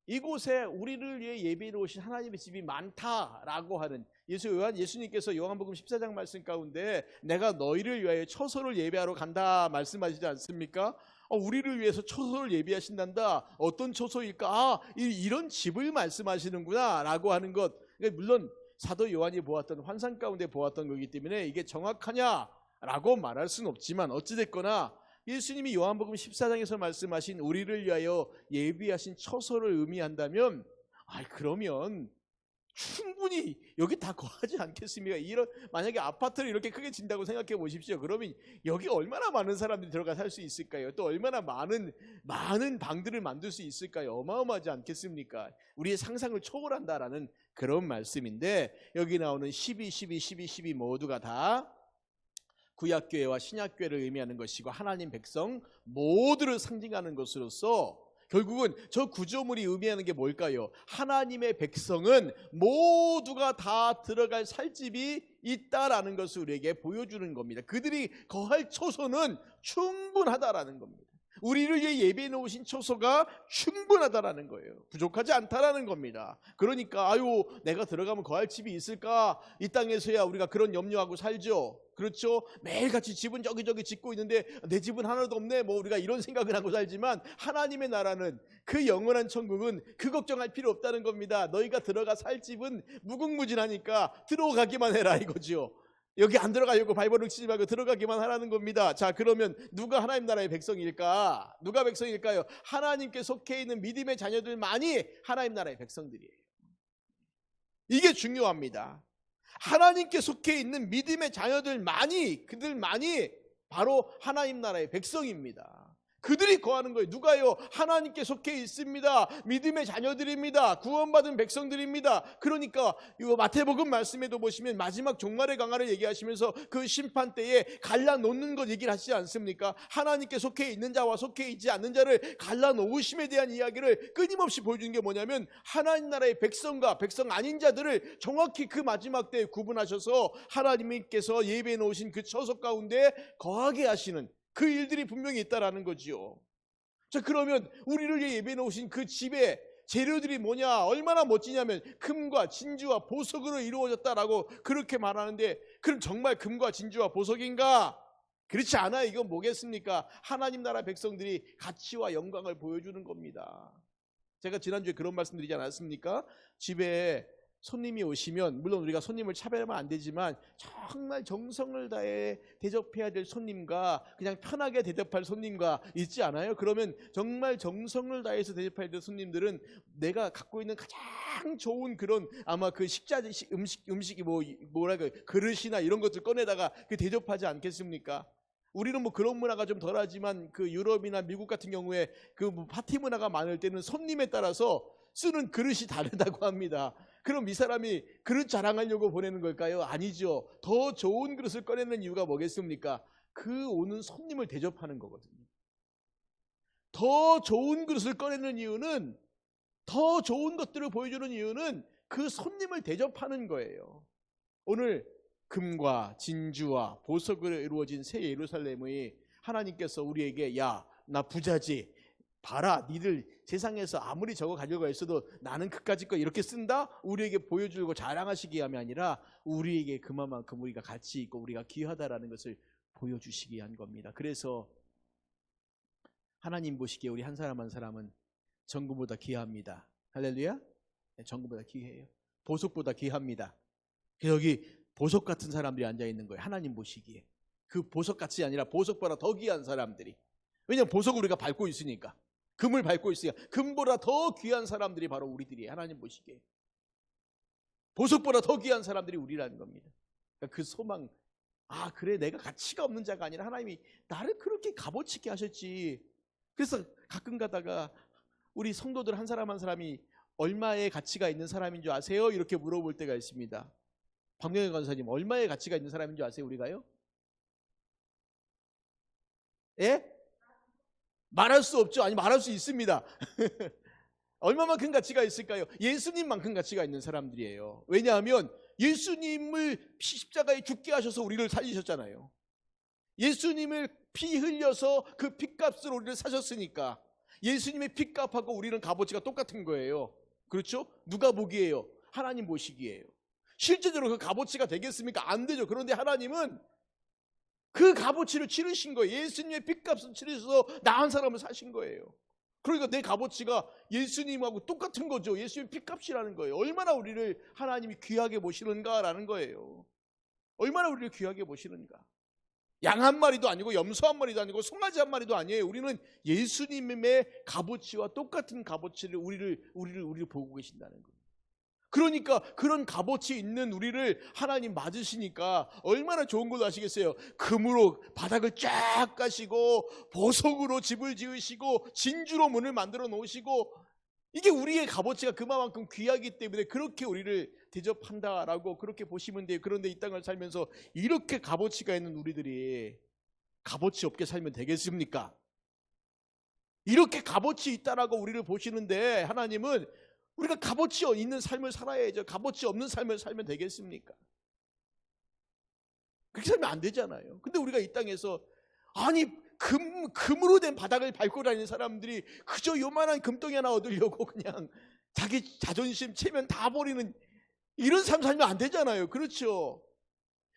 이곳에 우리를 위해 예비해 놓으신 하나님의 집이 많다라고 하는, 예수님께서 요한복음 14장 말씀 가운데 내가 너희를 위하여 처소를 예비하러 간다 말씀하시지 않습니까? 우리를 위해서 처소를 예비하신단다. 어떤 처소일까? 이런 집을 말씀하시는구나 라고 하는 것. 물론 사도 요한이 보았던 환상 가운데 보았던 거기 때문에 이게 정확하냐라고 말할 수는 없지만, 어찌됐거나 예수님이 요한복음 14장에서 말씀하신 우리를 위하여 예비하신 처소를 의미한다면, 그러면 충분히 여기 다 거하지 않겠습니까? 만약에 아파트를 이렇게 크게 진다고 생각해 보십시오. 그러면 여기 얼마나 많은 사람들이 들어가 살 수 있을까요? 또 얼마나 많은 방들을 만들 수 있을까요? 어마어마하지 않겠습니까? 우리의 상상을 초월한다라는 그런 말씀인데, 여기 나오는 12, 12, 12, 12 모두가 다 구약교회와 신약교회를 의미하는 것이고, 하나님 백성 모두를 상징하는 것으로서 결국은 저 구조물이 의미하는 게 뭘까요? 하나님의 백성은 모두가 다 들어갈 살집이 있다라는 것을 우리에게 보여주는 겁니다. 그들이 거할 처소는 충분하다라는 겁니다. 우리를 위해 예비해 놓으신 처소가 충분하다라는 거예요. 부족하지 않다라는 겁니다. 그러니까 내가 들어가면 거할 집이 있을까? 이 땅에서야 우리가 그런 염려하고 살죠. 그렇죠? 매일같이 집은 저기저기 짓고 있는데 내 집은 하나도 없네, 우리가 이런 생각을 하고 살지만, 하나님의 나라는, 그 영원한 천국은 그 걱정할 필요 없다는 겁니다. 너희가 들어가 살 집은 무궁무진하니까 들어가기만 해라 이거죠. 여기 안 들어가려고 발버둥 치지 말고 들어가기만 하라는 겁니다. 자, 그러면 누가 하나님 나라의 백성일까? 누가 백성일까요? 하나님께 속해 있는 믿음의 자녀들만이 하나님 나라의 백성들이에요. 이게 중요합니다. 하나님께 속해 있는 믿음의 자녀들만이, 그들만이 바로 하나님 나라의 백성입니다. 그들이 거하는 거예요. 누가요? 하나님께 속해 있습니다. 믿음의 자녀들입니다. 구원받은 백성들입니다. 그러니까 이거 마태복음 말씀에도 보시면 마지막 종말의 강화를 얘기하시면서 그 심판 때에 갈라놓는 것 얘기를 하시지 않습니까? 하나님께 속해 있는 자와 속해 있지 않는 자를 갈라놓으심에 대한 이야기를 끊임없이 보여주는 게 뭐냐면, 하나님 나라의 백성과 백성 아닌 자들을 정확히 그 마지막 때에 구분하셔서 하나님께서 예배해 놓으신 그 처소 가운데 거하게 하시는 그 일들이 분명히 있다라는 거지요. 자, 그러면 우리를 위해 예배해 놓으신 그 집의 재료들이 뭐냐? 얼마나 멋지냐면 금과 진주와 보석으로 이루어졌다라고 그렇게 말하는데, 그럼 정말 금과 진주와 보석인가? 그렇지 않아요. 이건 뭐겠습니까? 하나님 나라 백성들이 가치와 영광을 보여주는 겁니다. 제가 지난주에 그런 말씀 드리지 않았습니까? 집에 손님이 오시면, 물론 우리가 손님을 차별하면 안 되지만, 정말 정성을 다해 대접해야 될 손님과 그냥 편하게 대접할 손님과 있지 않아요? 그러면 정말 정성을 다해서 대접해야 될 손님들은 내가 갖고 있는 가장 좋은 그런 아마 그 음식이 그릇이나 이런 것들 꺼내다가 그 대접하지 않겠습니까? 우리는 그런 문화가 좀 덜하지만, 그 유럽이나 미국 같은 경우에 그 파티 문화가 많을 때는 손님에 따라서 쓰는 그릇이 다르다고 합니다. 그럼 이 사람이 그릇 자랑하려고 보내는 걸까요? 아니죠. 더 좋은 그릇을 꺼내는 이유가 뭐겠습니까? 그 오는 손님을 대접하는 거거든요. 더 좋은 그릇을 꺼내는 이유는, 더 좋은 것들을 보여주는 이유는 그 손님을 대접하는 거예요. 오늘 금과 진주와 보석으로 이루어진 새 예루살렘의 하나님께서 우리에게, 야, 나 부자지, 봐라, 니들 세상에서 아무리 저거 가지고 있어도 나는 그까짓 거 이렇게 쓴다? 우리에게 보여주고 자랑하시기 위함이 아니라, 우리에게 그만큼 우리가 가치 있고 우리가 귀하다라는 것을 보여주시기 위한 겁니다. 그래서 하나님 보시기에 우리 한 사람 한 사람은 정금보다 귀합니다. 할렐루야. 네, 정금보다 귀해요. 보석보다 귀합니다. 여기 보석 같은 사람들이 앉아 있는 거예요. 하나님 보시기에. 그 보석같이 아니라 보석보다 더 귀한 사람들이. 왜냐하면 보석을 우리가 밟고 있으니까. 금을 밟고 있으니까. 금보다 더 귀한 사람들이 바로 우리들이에요. 하나님 보시기에. 보석보다 더 귀한 사람들이 우리라는 겁니다. 그러니까 그 소망, 아 그래 내가 가치가 없는 자가 아니라 하나님이 나를 그렇게 값어치게 하셨지. 그래서 가끔 가다가 우리 성도들 한 사람 한 사람이 얼마의 가치가 있는 사람인 줄 아세요? 이렇게 물어볼 때가 있습니다. 박명현 간사님, 얼마의 가치가 있는 사람인 줄 아세요? 우리가요? 예? 말할 수 없죠. 아니 말할 수 있습니다. 얼마만큼 가치가 있을까요? 예수님만큼 가치가 있는 사람들이에요. 왜냐하면 예수님을 십자가에 죽게 하셔서 우리를 살리셨잖아요. 예수님을 피 흘려서 그 핏값으로 우리를 사셨으니까 예수님의 핏값하고 우리는 값어치가 똑같은 거예요. 그렇죠? 누가 보기에요? 하나님 보시기에요. 실제적으로 그 값어치가 되겠습니까? 안 되죠. 그런데 하나님은 그 값어치를 치르신 거예요. 예수님의 핏값을 치르셔서 나 한 사람을 사신 거예요. 그러니까 내 값어치가 예수님하고 똑같은 거죠. 예수님의 핏값이라는 거예요. 얼마나 우리를 하나님이 귀하게 보시는가라는 거예요. 얼마나 우리를 귀하게 보시는가. 양 한 마리도 아니고 염소 한 마리도 아니고 송아지 한 마리도 아니에요. 우리는 예수님의 값어치와 똑같은 값어치를 우리를 보고 계신다는 거예요. 그러니까 그런 값어치 있는 우리를 하나님 맞으시니까 얼마나 좋은 걸 아시겠어요? 금으로 바닥을 쫙 까시고 보석으로 집을 지으시고 진주로 문을 만들어 놓으시고, 이게 우리의 값어치가 그만큼 귀하기 때문에 그렇게 우리를 대접한다라고 그렇게 보시면 돼요. 그런데 이 땅을 살면서 이렇게 값어치가 있는 우리들이 값어치 없게 살면 되겠습니까? 이렇게 값어치 있다라고 우리를 보시는데 하나님은 우리가 값어치 있는 삶을 살아야죠. 값어치 없는 삶을 살면 되겠습니까? 그렇게 살면 안 되잖아요. 근데 우리가 이 땅에서 아니 금으로 된 바닥을 밟고 다니는 사람들이 그저 요만한 금덩이 하나 얻으려고 그냥 자기 자존심 체면 다 버리는 이런 삶 살면 안 되잖아요. 그렇죠?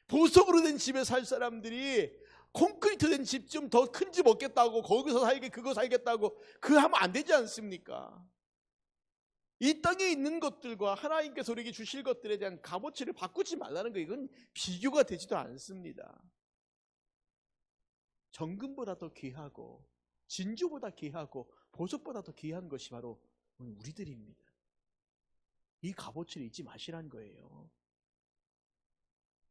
보석으로 된 집에 살 사람들이 콘크리트 된 집 좀 더 큰 집 얻겠다고 거기서 살게 그거 살겠다고 그거 하면 안 되지 않습니까? 이 땅에 있는 것들과 하나님께서 우리에게 주실 것들에 대한 값어치를 바꾸지 말라는 거예요. 이건 비교가 되지도 않습니다. 정금보다 더 귀하고 진주보다 귀하고 보석보다 더 귀한 것이 바로 우리들입니다. 이 값어치를 잊지 마시라는 거예요.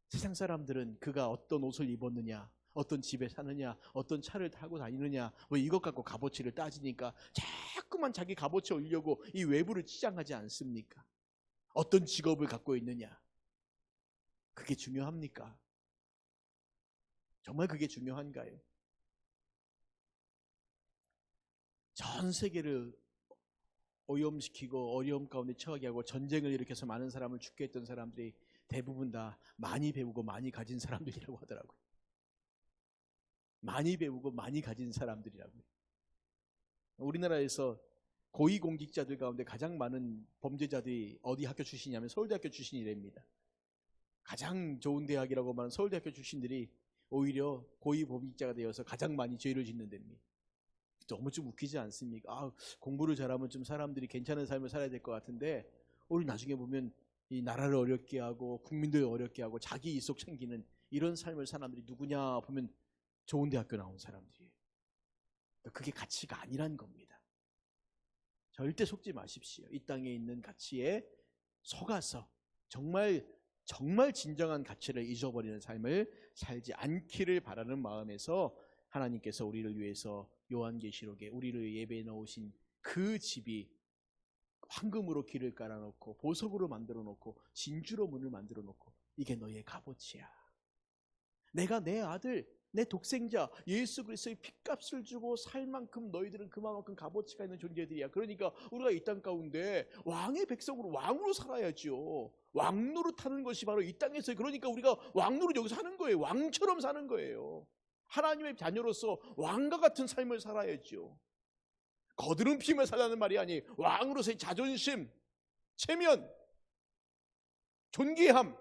세상 사람들은 그가 어떤 옷을 입었느냐, 어떤 집에 사느냐, 어떤 차를 타고 다니느냐, 뭐 이것 갖고 값어치를 따지니까 자꾸만 자기 값어치 올리려고 이 외부를 치장하지 않습니까? 어떤 직업을 갖고 있느냐, 그게 중요합니까? 정말 그게 중요한가요? 전 세계를 오염시키고 어려움 가운데 처하게 하고 전쟁을 일으켜서 많은 사람을 죽게 했던 사람들이 대부분 다 많이 배우고 많이 가진 사람들이라고 하더라고요. 많이 배우고 많이 가진 사람들이라고요. 우리나라에서 고위공직자들 가운데 가장 많은 범죄자들이 어디 학교 출신이냐면 서울대학교 출신이랍니다. 가장 좋은 대학이라고 말하는 서울대학교 출신들이 오히려 고위공직자가 되어서 가장 많이 죄를 짓는 데입니다. 너무 좀 웃기지 않습니까? 아, 공부를 잘하면 좀 사람들이 괜찮은 삶을 살아야 될 것 같은데 우리 나중에 보면 이 나라를 어렵게 하고 국민들을 어렵게 하고 자기 이속 챙기는 이런 삶을 사람들이 누구냐 보면 좋은 대학교 나온 사람들이에요. 그게 가치가 아니란 겁니다. 절대 속지 마십시오. 이 땅에 있는 가치에 속아서 정말 진정한 가치를 잊어버리는 삶을 살지 않기를 바라는 마음에서 하나님께서 우리를 위해서 요한계시록에 우리를 예배해 놓으신 그 집이 황금으로 길을 깔아놓고 보석으로 만들어 놓고 진주로 문을 만들어 놓고 이게 너의 값어치야. 내가 내 아들 내 독생자 예수 그리스도의 핏값을 주고 살 만큼 너희들은 그만큼 값어치가 있는 존재들이야. 그러니까 우리가 이 땅 가운데 왕의 백성으로 왕으로 살아야죠. 왕노릇하는 것이 바로 이 땅에서, 그러니까 우리가 왕노릇 여기서 하는 거예요. 왕처럼 사는 거예요. 하나님의 자녀로서 왕과 같은 삶을 살아야죠. 거드름 피우며 살라는 말이 아니, 왕으로서의 자존심, 체면, 존귀함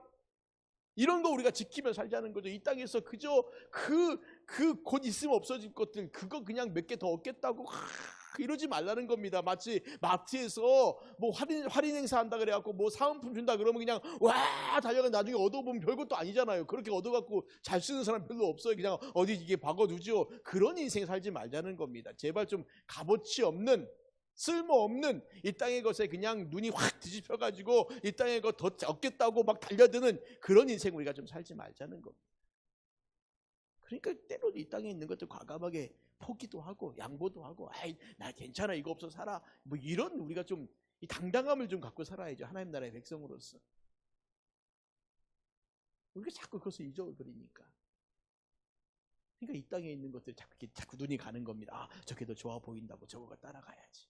이런 거 우리가 지키며 살자는 거죠. 이 땅에서 그저 곧 있으면 없어질 것들 그거 그냥 몇 개 더 얻겠다고 이러지 말라는 겁니다. 마치 마트에서 뭐 할인 행사 한다 그래갖고 뭐 사은품 준다 그러면 그냥 와 달려가 나중에 얻어보면 별것도 아니잖아요. 그렇게 얻어갖고 잘 쓰는 사람 별로 없어요. 그냥 어디 이게 박아두죠. 그런 인생 살지 말자는 겁니다. 제발 좀 값어치 없는, 쓸모없는 이 땅의 것에 그냥 눈이 확 뒤집혀가지고 이 땅의 것 더 얻겠다고 막 달려드는 그런 인생 우리가 좀 살지 말자는 겁니다. 그러니까 때로 이 땅에 있는 것들 과감하게 포기도 하고 양보도 하고, 아이 나 괜찮아 이거 없어 살아, 뭐 이런 우리가 좀 이 당당함을 좀 갖고 살아야죠. 하나님 나라의 백성으로서. 우리가 자꾸 그것을 잊어버리니까. 그러니까 이 땅에 있는 것들 자꾸 눈이 가는 겁니다. 아, 저게 더 좋아 보인다고 저거가 따라가야지.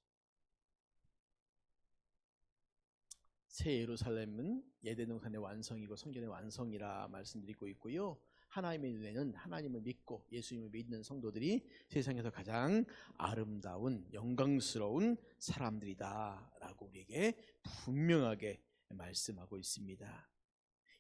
새 예루살렘은 예대동산의 완성이고 성전의 완성이라 말씀드리고 있고요. 하나님의 눈에는 하나님을 믿고 예수님을 믿는 성도들이 세상에서 가장 아름다운 영광스러운 사람들이다 라고 우리에게 분명하게 말씀하고 있습니다.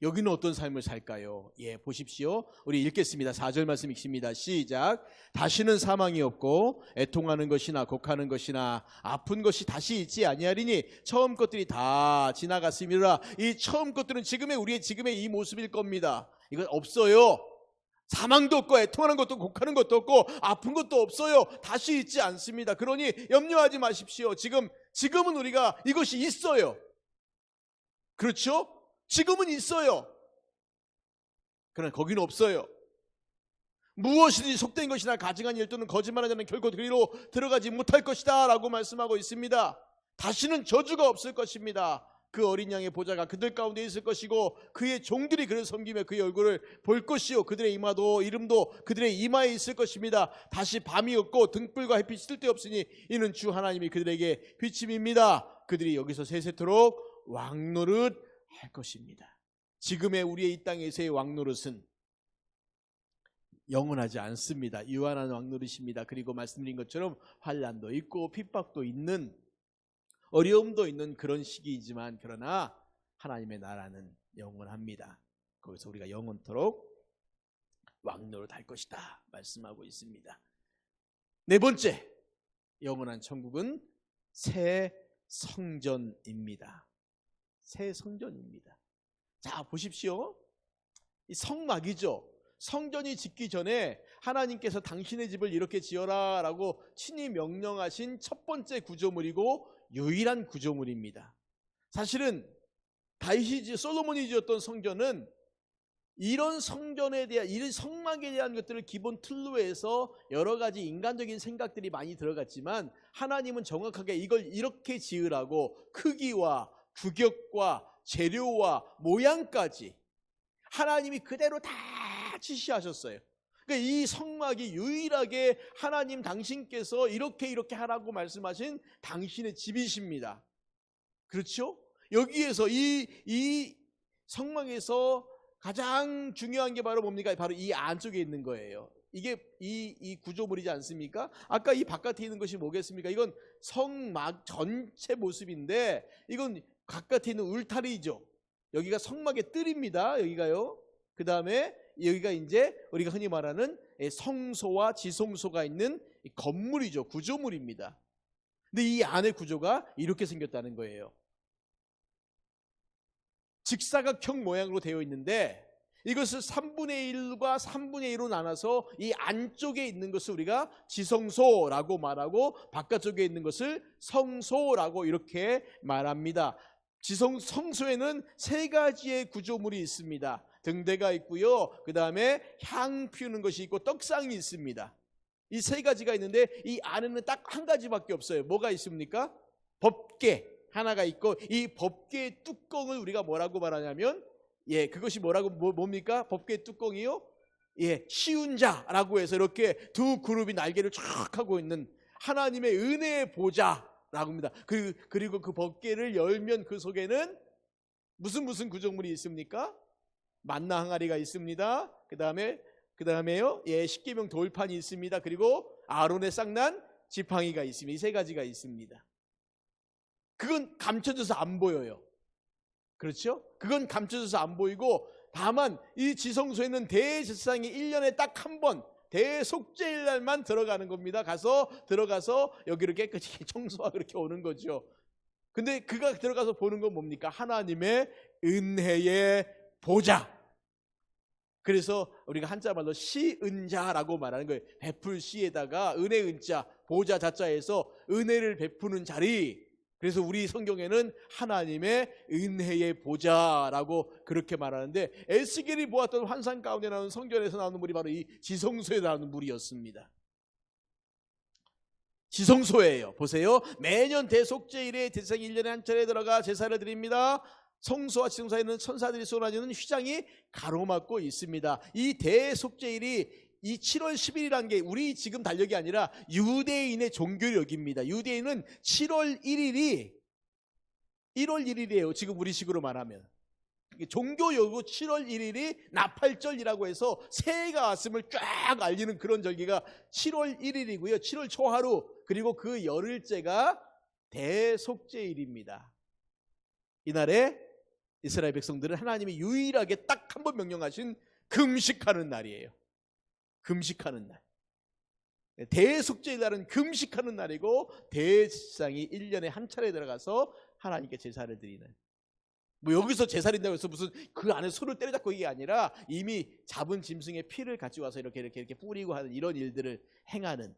여기는 어떤 삶을 살까요? 예, 보십시오. 우리 읽겠습니다. 4절 말씀 읽습니다. 시작. 다시는 사망이 없고 애통하는 것이나 곡하는 것이나 아픈 것이 다시 있지 아니하리니 처음 것들이 다 지나갔음이라. 이 처음 것들은 우리의 지금의 이 모습일 겁니다. 이건 없어요. 사망도 없고 애통하는 것도 없고 곡하는 것도 없고 아픈 것도 없어요. 다시 있지 않습니다. 그러니 염려하지 마십시오. 지금은 우리가 이것이 있어요. 그렇죠? 지금은 있어요. 그러나 거기는 없어요. 무엇이든지 속된 것이나 가증한 일 또는 거짓말하는 자는 결코 그리로 들어가지 못할 것이다 라고 말씀하고 있습니다. 다시는 저주가 없을 것입니다. 그 어린 양의 보좌가 그들 가운데 있을 것이고 그의 종들이 그를 섬기며 그의 얼굴을 볼 것이요 그들의 이름도 그들의 이마에 있을 것입니다. 다시 밤이 없고 등불과 햇빛이 쓸데없으니 이는 주 하나님이 그들에게 비침입니다. 그들이 여기서 세세토록 왕노릇 할 것입니다. 지금의 우리의 이 땅에서의 왕노릇은 영원하지 않습니다. 유한한 왕노릇입니다. 그리고 말씀드린 것처럼 환난도 있고 핍박도 있는, 어려움도 있는 그런 시기이지만 그러나 하나님의 나라는 영원합니다. 거기서 우리가 영원토록 왕노릇 할 것이다 말씀하고 있습니다. 네 번째, 영원한 천국은 새 성전입니다. 새 성전입니다. 자, 보십시오. 이 성막이죠. 성전이 짓기 전에 하나님께서 당신의 집을 이렇게 지어라 라고 친히 명령하신 첫 번째 구조물이고 유일한 구조물입니다. 사실은 솔로몬이 지었던 성전은 이런 성전에 대한, 이런 성막에 대한 것들을 기본 틀로 해서 여러 가지 인간적인 생각들이 많이 들어갔지만 하나님은 정확하게 이걸 이렇게 지으라고 크기와 규격과 재료와 모양까지 하나님이 그대로 다 지시하셨어요. 그러니까 이 성막이 유일하게 하나님 당신께서 이렇게 하라고 말씀하신 당신의 집이십니다. 그렇죠? 여기에서 이 성막에서 가장 중요한 게 바로 뭡니까? 바로 이 안쪽에 있는 거예요. 이게 이 구조물이지 않습니까? 아까 이 바깥에 있는 것이 뭐겠습니까? 이건 성막 전체 모습인데 이건 바깥에 있는 울타리죠. 여기가 성막의 뜰입니다. 여기가요. 그 다음에 여기가 이제 우리가 흔히 말하는 성소와 지성소가 있는 건물이죠. 구조물입니다. 근데 이 안의 구조가 이렇게 생겼다는 거예요. 직사각형 모양으로 되어 있는데 이것을 3분의 1과 3분의 1로 나눠서 이 안쪽에 있는 것을 우리가 지성소라고 말하고 바깥쪽에 있는 것을 성소라고 이렇게 말합니다. 성소에는 세 가지의 구조물이 있습니다. 등대가 있고요. 그 다음에 향 피우는 것이 있고 떡상이 있습니다. 이 세 가지가 있는데 이 안에는 딱 한 가지밖에 없어요. 뭐가 있습니까? 법궤 하나가 있고 이 법궤의 뚜껑을 우리가 뭐라고 말하냐면 그것이 뭡니까? 법궤의 뚜껑이요? 쉬운 자라고 해서 이렇게 두 그룹이 날개를 쫙 하고 있는 하나님의 은혜의 보좌라고 합니다. 그리고 그 법궤를 열면 그 속에는 무슨 구조물이 있습니까? 만나 항아리가 있습니다. 그다음에요. 십계명 돌판이 있습니다. 그리고 아론의 쌍난 지팡이가 있습니다. 이 세 가지가 있습니다. 그건 감춰져서 안 보여요. 그렇죠? 그건 감춰져서 안 보이고 다만 이 지성소에는 대제사장이 1년에 딱 한 번 대속죄일 날만 들어가는 겁니다. 들어가서 여기를 깨끗이 청소하고 그렇게 오는 거죠. 근데 그가 들어가서 보는 건 뭡니까? 하나님의 은혜의 보좌. 그래서 우리가 한자말로 시은자라고 말하는 거예요. 베풀 시에다가 은혜 은자, 보좌 자자에서 은혜를 베푸는 자리. 그래서 우리 성경에는 하나님의 은혜의 보좌라고 그렇게 말하는데, 에스겔이 보았던 환상 가운데 나오는 성전에서 나오는 물이 바로 이 지성소에 나오는 물이었습니다. 지성소예요. 보세요. 매년 대속죄일에 대제사장이 1년에 한 차례 들어가 제사를 드립니다. 성소와 지성소에는 천사들이 쏟아지는 휘장이 가로막고 있습니다. 이 대속죄일이 이 7월 10일이라는 게 우리 지금 달력이 아니라 유대인의 종교력입니다. 유대인은 7월 1일이 1월 1일이에요. 지금 우리식으로 말하면. 종교력으로 7월 1일이 나팔절이라고 해서 새해가 왔음을 쫙 알리는 그런 절기가 7월 1일이고요. 7월 초하루, 그리고 그 열흘째가 대속죄일입니다. 이날에 이스라엘 백성들은 하나님이 유일하게 딱 한 번 명령하신 금식하는 날이에요. 금식하는 날. 대속죄의 날은 금식하는 날이고, 대제사장이 1년에 한 차례 들어가서 하나님께 제사를 드리는. 뭐 여기서 제사 드린다고 해서 무슨 그 안에 소를 때려잡고 이게 아니라 이미 잡은 짐승의 피를 가지고 와서 이렇게 뿌리고 하는 이런 일들을 행하는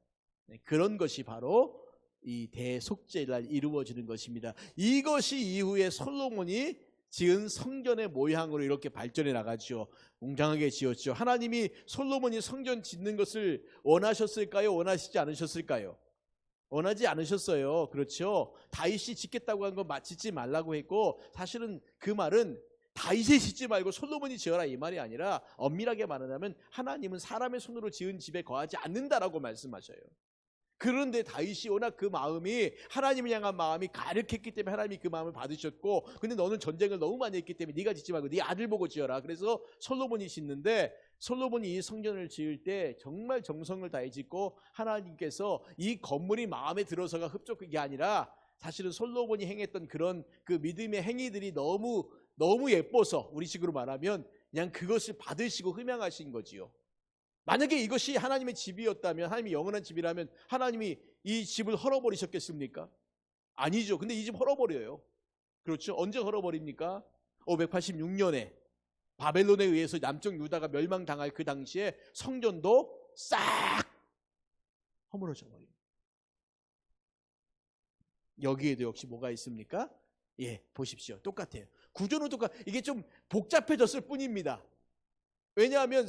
그런 것이 바로 이 대속죄의 날 이루어지는 것입니다. 이것이 이후에 솔로몬이 지은 성전의 모양으로 이렇게 발전해 나가죠. 웅장하게 지었죠. 하나님이 솔로몬이 성전 짓는 것을 원하셨을까요? 원하시지 않으셨을까요? 원하지 않으셨어요. 그렇죠. 다윗이 짓겠다고 한 건 짓지 말라고 했고, 사실은 그 말은 다윗이 짓지 말고 솔로몬이 지어라 이 말이 아니라, 엄밀하게 말하자면 하나님은 사람의 손으로 지은 집에 거하지 않는다라고 말씀하셔요. 그런데 다윗이 워낙 그 마음이 하나님을 향한 마음이 가득했기 때문에 하나님이 그 마음을 받으셨고, 근데 너는 전쟁을 너무 많이 했기 때문에 네가 짓지 말고 네 아들 보고 지어라. 그래서 솔로몬이 짓는데, 솔로몬이 이 성전을 지을 때 정말 정성을 다해 짓고, 하나님께서 이 건물이 마음에 들어서가 흡족한 게 아니라 사실은 솔로몬이 행했던 그런 그 믿음의 행위들이 너무 예뻐서, 우리식으로 말하면 그냥 그것을 받으시고 흠양하신 거지요. 만약에 이것이 하나님의 집이었다면, 하나님이 영원한 집이라면 하나님이 이 집을 헐어버리셨겠습니까? 아니죠. 근데 이 집 헐어버려요. 그렇죠. 언제 헐어버립니까? 586년에 바벨론에 의해서 남쪽 유다가 멸망당할 그 당시에 성전도 싹 허물어져 버립니다. 여기에도 역시 뭐가 있습니까? 예, 보십시오. 똑같아요. 구조는 이게 좀 복잡해졌을 뿐입니다. 왜냐하면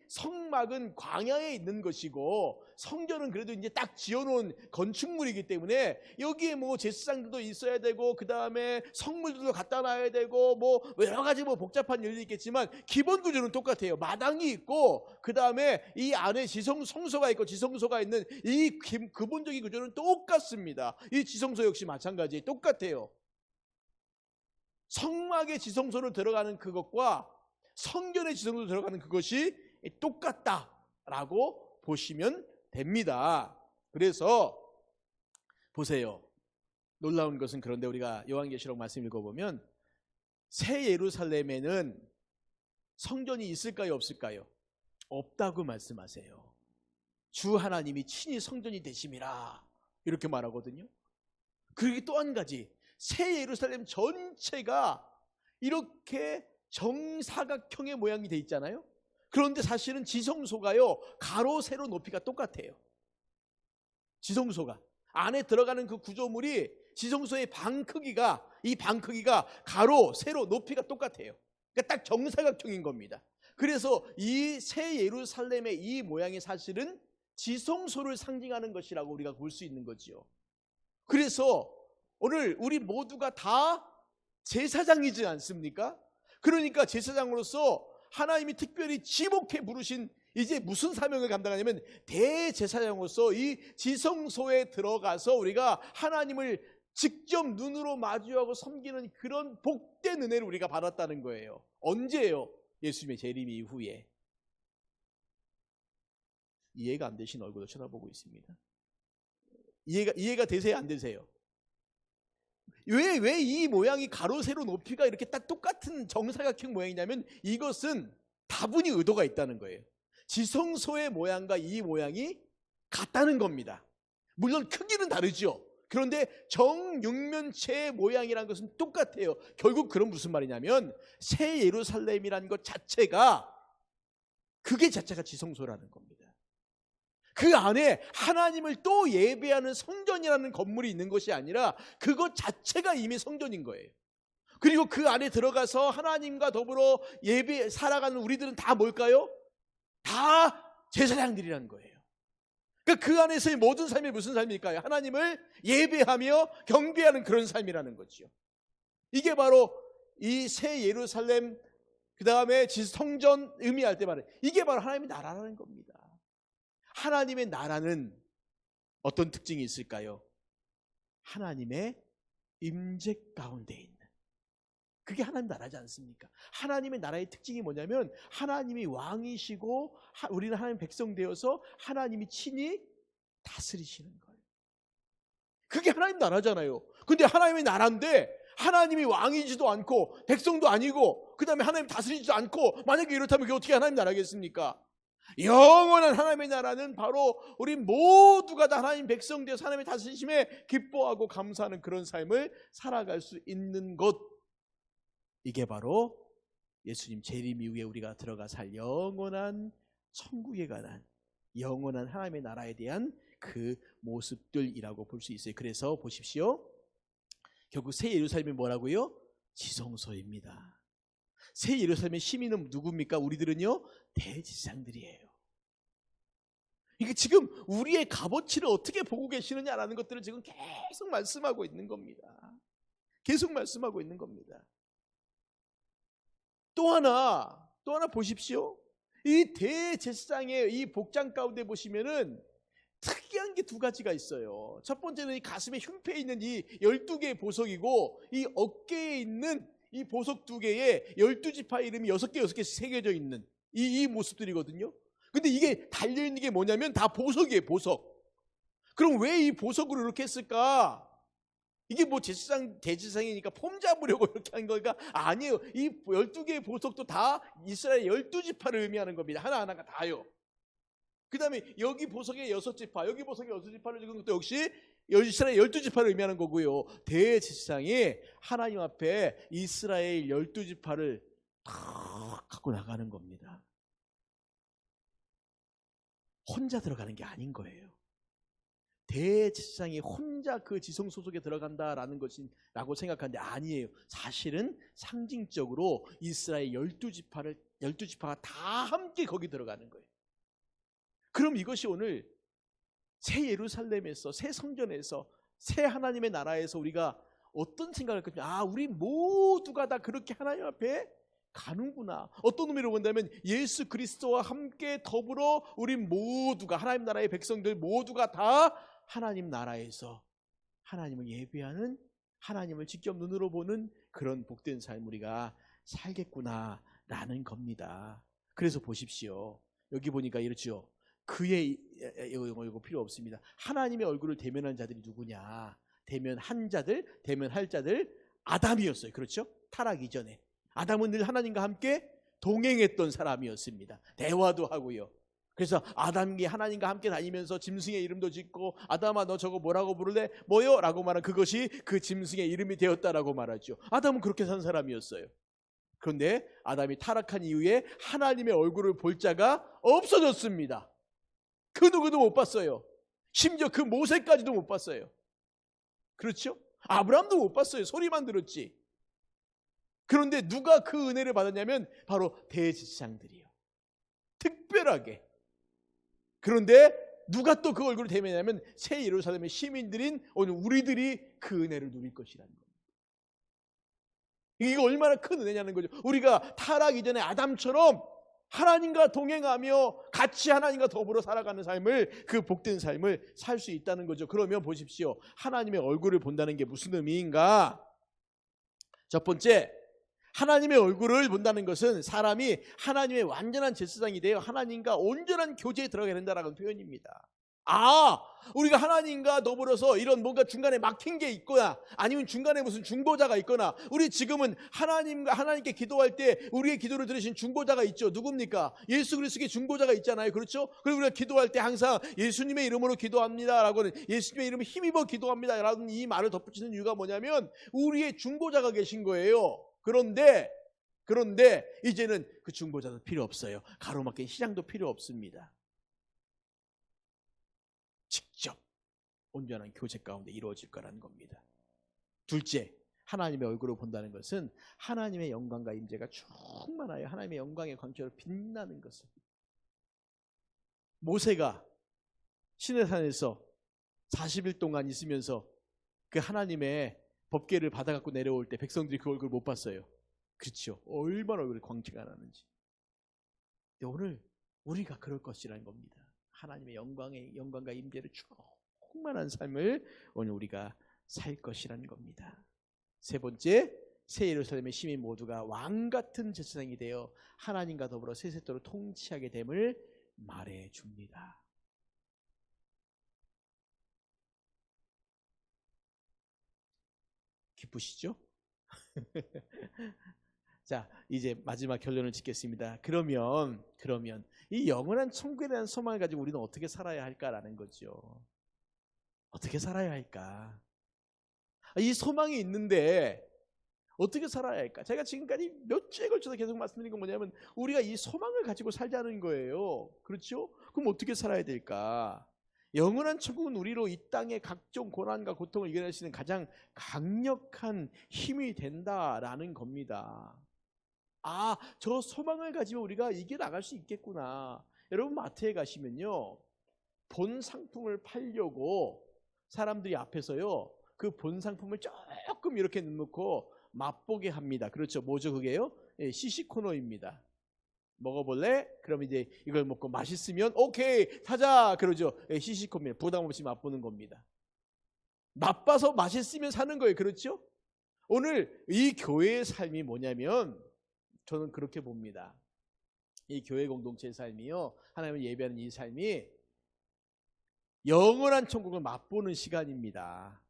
성막은 광야에 있는 것이고, 성전은 그래도 이제 딱 지어놓은 건축물이기 때문에 여기에 뭐 제사장들도 있어야 되고, 그 다음에 성물들도 갖다 놔야 되고, 뭐 여러 가지 뭐 복잡한 일이 있겠지만 기본 구조는 똑같아요. 마당이 있고, 그 다음에 이 안에 성소가 있고, 지성소가 있는 이 기본적인 구조는 똑같습니다. 이 지성소 역시 마찬가지 똑같아요. 성막의 지성소를 들어가는 그것과 성전의 지성소로 들어가는 그것이 똑같다라고 보시면 됩니다. 그래서 보세요. 놀라운 것은, 그런데 우리가 요한계시록 말씀 읽어보면 새 예루살렘에는 성전이 있을까요? 없을까요? 없다고 말씀하세요. 주 하나님이 친히 성전이 되심이라 이렇게 말하거든요. 그리고 또 한 가지, 새 예루살렘 전체가 이렇게 정사각형의 모양이 돼 있잖아요. 그런데 사실은 지성소가요, 가로 세로 높이가 똑같아요. 지성소가 안에 들어가는 그 구조물이, 지성소의 방 크기가 가로 세로 높이가 똑같아요. 그러니까 딱 정사각형인 겁니다. 그래서 이 새 예루살렘의 이 모양이 사실은 지성소를 상징하는 것이라고 우리가 볼 수 있는 거지요. 그래서 오늘 우리 모두가 다 제사장이지 않습니까? 그러니까 제사장으로서 하나님이 특별히 지목해 부르신, 이제 무슨 사명을 감당하냐면 대제사장으로서 이 지성소에 들어가서 우리가 하나님을 직접 눈으로 마주하고 섬기는 그런 복된 은혜를 우리가 받았다는 거예요. 언제예요? 예수님의 재림 이후에. 이해가 안 되신 얼굴로 쳐다보고 있습니다. 이해가 되세요? 안 되세요? 왜 이 모양이 가로 세로 높이가 이렇게 딱 똑같은 정사각형 모양이냐면, 이것은 다분히 의도가 있다는 거예요. 지성소의 모양과 이 모양이 같다는 겁니다. 물론 크기는 다르죠. 그런데 정육면체의 모양이라는 것은 똑같아요. 결국 그런 무슨 말이냐면 새 예루살렘이라는 것 자체가 그게 자체가 지성소라는 겁니다. 그 안에 하나님을 또 예배하는 성전이라는 건물이 있는 것이 아니라 그것 자체가 이미 성전인 거예요. 그리고 그 안에 들어가서 하나님과 더불어 예배 살아가는 우리들은 다 뭘까요? 다 제사장들이라는 거예요. 그러니까 그 안에서의 모든 삶이 무슨 삶일까요? 하나님을 예배하며 경배하는 그런 삶이라는 거죠. 이게 바로 이 새 예루살렘 그 다음에 성전 의미할 때 말해요. 이게 바로 하나님의 나라라는 겁니다. 하나님의 나라는 어떤 특징이 있을까요? 하나님의 임재 가운데 있는, 그게 하나님 나라지 않습니까? 하나님의 나라의 특징이 뭐냐면 하나님이 왕이시고 우리는 하나님 백성 되어서 하나님이 친히 다스리시는 거예요. 그게 하나님 나라잖아요. 근데 하나님의 나라인데 하나님이 왕이지도 않고 백성도 아니고 그 다음에 하나님 다스리지도 않고, 만약에 이렇다면 그게 어떻게 하나님 나라겠습니까? 영원한 하나님의 나라는 바로 우리 모두가 다 하나님 백성 되어서 하나님의 다스리심에 기뻐하고 감사하는 그런 삶을 살아갈 수 있는 것, 이게 바로 예수님 재림 이후에 우리가 들어가 살 영원한 천국에 관한 영원한 하나님의 나라에 대한 그 모습들이라고 볼 수 있어요. 그래서 보십시오. 결국 새 예루살렘이 뭐라고요? 지성소입니다. 새 예루살렘의 시민은 누굽니까? 우리들은요, 대지상들이에요. 이게 지금 우리의 값어치를 어떻게 보고 계시느냐라는 것들을 지금 계속 말씀하고 있는 겁니다. 계속 말씀하고 있는 겁니다. 또 하나 보십시오. 이 대제사장의 이 복장 가운데 보시면은 특이한 게 두 가지가 있어요. 첫 번째는 이 가슴에 흉패에 있는 이 12개의 보석이고, 이 어깨에 있는 이 보석 2개에 12지파 이름이 6개씩 새겨져 있는 이 모습들이거든요. 근데 이게 달려있는 게 뭐냐면 다 보석이에요, 보석. 그럼 왜 이 보석으로 이렇게 했을까? 이게 뭐 대제사장이니까 폼 잡으려고 이렇게 한 거니까 아니에요. 이 12개의 보석도 다 이스라엘 12지파를 의미하는 겁니다. 하나하나가 다요. 그 다음에 여기 보석의 6지파, 여기 보석의 6지파를 적은 것도 역시 이스라엘 12지파를 의미하는 거고요. 대제사장이 하나님 앞에 이스라엘 12지파를 탁 갖고 나가는 겁니다. 혼자 들어가는 게 아닌 거예요. 대제사장이 혼자 그 지성소 속에 들어간다라는 것이라고 생각하는데 아니에요. 사실은 상징적으로 이스라엘 12지파가 다 함께 거기 들어가는 거예요. 그럼 이것이 오늘 새 예루살렘에서, 새 성전에서, 새 하나님의 나라에서 우리가 어떤 생각을 할까요? 아, 우리 모두가 다 그렇게 하나님 앞에 가는구나. 어떤 의미로 본다면 예수 그리스도와 함께 더불어 우리 모두가, 하나님 나라의 백성들 모두가 다 하나님 나라에서 하나님을 예배하는, 하나님을 직접 눈으로 보는 그런 복된 삶 우리가 살겠구나라는 겁니다. 그래서 보십시오. 여기 보니까 이렇죠. 그의, 이거 필요 없습니다. 하나님의 얼굴을 대면한 자들이 누구냐? 대면한 자들, 대면할 자들, 아담이었어요. 그렇죠? 타락 이전에 아담은 늘 하나님과 함께 동행했던 사람이었습니다. 대화도 하고요. 그래서 아담이 하나님과 함께 다니면서 짐승의 이름도 짓고, 아담아 너 저거 뭐라고 부를래? 뭐요? 라고 말한 그것이 그 짐승의 이름이 되었다라고 말하죠. 아담은 그렇게 산 사람이었어요. 그런데 아담이 타락한 이후에 하나님의 얼굴을 볼 자가 없어졌습니다. 그 누구도 못 봤어요. 심지어 그 모세까지도 못 봤어요. 그렇죠? 아브라함도 못 봤어요. 소리만 들었지. 그런데 누가 그 은혜를 받았냐면 바로 대제사장들이요. 특별하게. 그런데 누가 또 그 얼굴을 대면하냐면 새 예루살렘의 시민들인 오늘 우리들이 그 은혜를 누릴 것이라는 겁니다. 이게 얼마나 큰 은혜냐는 거죠. 우리가 타락 이전에 아담처럼 하나님과 동행하며 같이 하나님과 더불어 살아가는 삶을, 그 복된 삶을 살 수 있다는 거죠. 그러면 보십시오. 하나님의 얼굴을 본다는 게 무슨 의미인가? 첫 번째, 하나님의 얼굴을 본다는 것은 사람이 하나님의 완전한 제사장이 되어 하나님과 온전한 교제에 들어가야 된다는 표현입니다. 우리가 하나님과 더불어서 이런 뭔가 중간에 막힌 게 있거나 아니면 중간에 무슨 중보자가 있거나, 우리 지금은 하나님께 기도할 때 우리의 기도를 들으신 중보자가 있죠. 누굽니까? 예수 그리스도의 중보자가 있잖아요. 그렇죠? 그리고 우리가 기도할 때 항상 예수님의 이름으로 기도합니다라고는, 예수님의 이름을 힘입어 기도합니다라는 이 말을 덧붙이는 이유가 뭐냐면 우리의 중보자가 계신 거예요. 그런데 이제는 그 중보자도 필요 없어요. 가로막힌 시장도 필요 없습니다. 직접 온전한 교제 가운데 이루어질 거라는 겁니다. 둘째, 하나님의 얼굴을 본다는 것은 하나님의 영광과 임재가 충만하여 하나님의 영광의 광채로 빛나는 것을. 모세가 시내산에서 40일 동안 있으면서 그 하나님의 법궤를 받아갖고 내려올 때 백성들이 그 얼굴을 못 봤어요. 그렇죠? 얼마나 얼굴에 광채가 나는지. 근데 오늘 우리가 그럴 것이라는 겁니다. 하나님의 영광과 임재를 충만한 삶을 오늘 우리가 살 것이라는 겁니다. 세 번째, 새 예루살렘의 시민 모두가 왕 같은 제사장이 되어 하나님과 더불어 세세토록 통치하게 됨을 말해 줍니다. 기쁘시죠? 자, 이제 마지막 결론을 짓겠습니다. 그러면 이 영원한 천국에 대한 소망을 가지고 우리는 어떻게 살아야 할까라는 거죠. 어떻게 살아야 할까? 이 소망이 있는데 어떻게 살아야 할까? 제가 지금까지 몇 주에 걸쳐서 계속 말씀드린 건 뭐냐면 우리가 이 소망을 가지고 살자는 거예요. 그렇죠? 그럼 어떻게 살아야 될까? 영원한 천국은 우리로 이 땅의 각종 고난과 고통을 이겨낼 수 있는 가장 강력한 힘이 된다라는 겁니다. 저 소망을 가지고 우리가 이겨나갈 수 있겠구나. 여러분, 마트에 가시면요, 본 상품을 팔려고 사람들이 앞에서요 그 본 상품을 조금 이렇게 넣고 맛보게 합니다. 그렇죠? 뭐죠 그게요? 시식 코너입니다. 먹어볼래? 그럼 이제 이걸 먹고 맛있으면 오케이 사자 그러죠. 시식 코너, 부담 없이 맛보는 겁니다. 맛봐서 맛있으면 사는 거예요. 그렇죠? 오늘 이 교회의 삶이 뭐냐면 저는 그렇게 봅니다. 이 교회 공동체의 삶이요, 하나님을 예배하는 이 삶이 영원한 천국을 맛보는 시간입니다.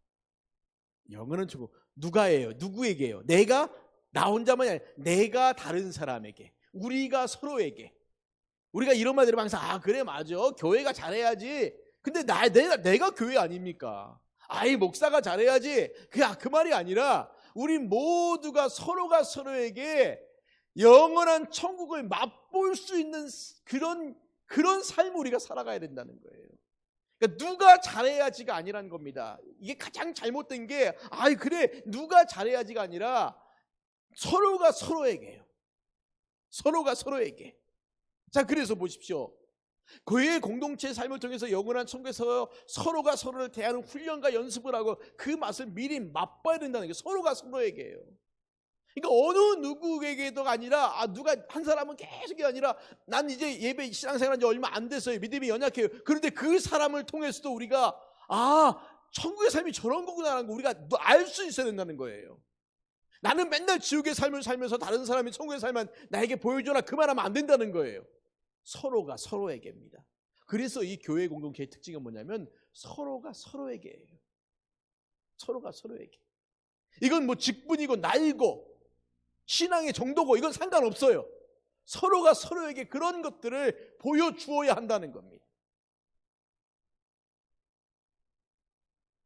영원한 천국 누가예요? 누구에게요? 내가 나 혼자만이 아니라 내가 다른 사람에게, 우리가 서로에게. 우리가 이런 말 들으면 항상 그래 맞아 교회가 잘해야지. 근데 내가 교회 아닙니까? 목사가 잘해야지. 그 말이 아니라 우리 모두가 서로가 서로에게 영원한 천국을 맛볼 수 있는 그런 삶을 우리가 살아가야 된다는 거예요. 그러니까 누가 잘해야지가 아니라는 겁니다. 이게 가장 잘못된 게 그래 누가 잘해야지가 아니라 서로가 서로에게요. 서로가 서로에게. 자, 그래서 보십시오. 교회 공동체의 삶을 통해서 영원한 천국에서 서로가 서로를 대하는 훈련과 연습을 하고 그 맛을 미리 맛봐야 된다는 게 서로가 서로에게요. 그러니까 어느 누구에게도 아니라 누가 한 사람은 계속이 아니라 난 이제 예배 신앙생활한 지 얼마 안 됐어요. 믿음이 연약해요. 그런데 그 사람을 통해서도 우리가 천국의 삶이 저런 거구나라는 거 우리가 알 수 있어야 된다는 거예요. 나는 맨날 지옥의 삶을 살면서 다른 사람이 천국의 삶만 나에게 보여줘라 그 말하면 안 된다는 거예요. 서로가 서로에게입니다. 그래서 이 교회 공동체의 특징은 뭐냐면 서로가 서로에게예요. 서로가 서로에게. 이건 뭐 직분이고 나이고 신앙의 정도고 이건 상관없어요. 서로가 서로에게 그런 것들을 보여주어야 한다는 겁니다.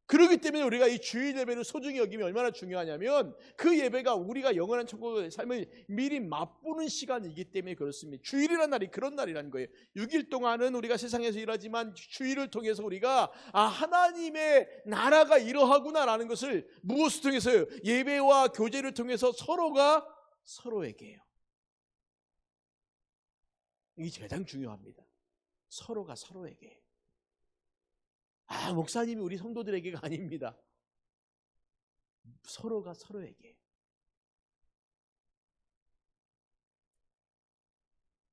그렇기 때문에 우리가 이 주일 예배를 소중히 여기면 얼마나 중요하냐면 그 예배가 우리가 영원한 천국의 삶을 미리 맛보는 시간이기 때문에 그렇습니다. 주일이라는 날이 그런 날이라는 거예요. 6일 동안은 우리가 세상에서 일하지만 주일을 통해서 우리가 하나님의 나라가 이러하구나라는 것을 무엇을 통해서요? 예배와 교제를 통해서 서로가 서로에게요. 이게 가장 중요합니다. 서로가 서로에게. 목사님이 우리 성도들에게가 아닙니다. 서로가 서로에게.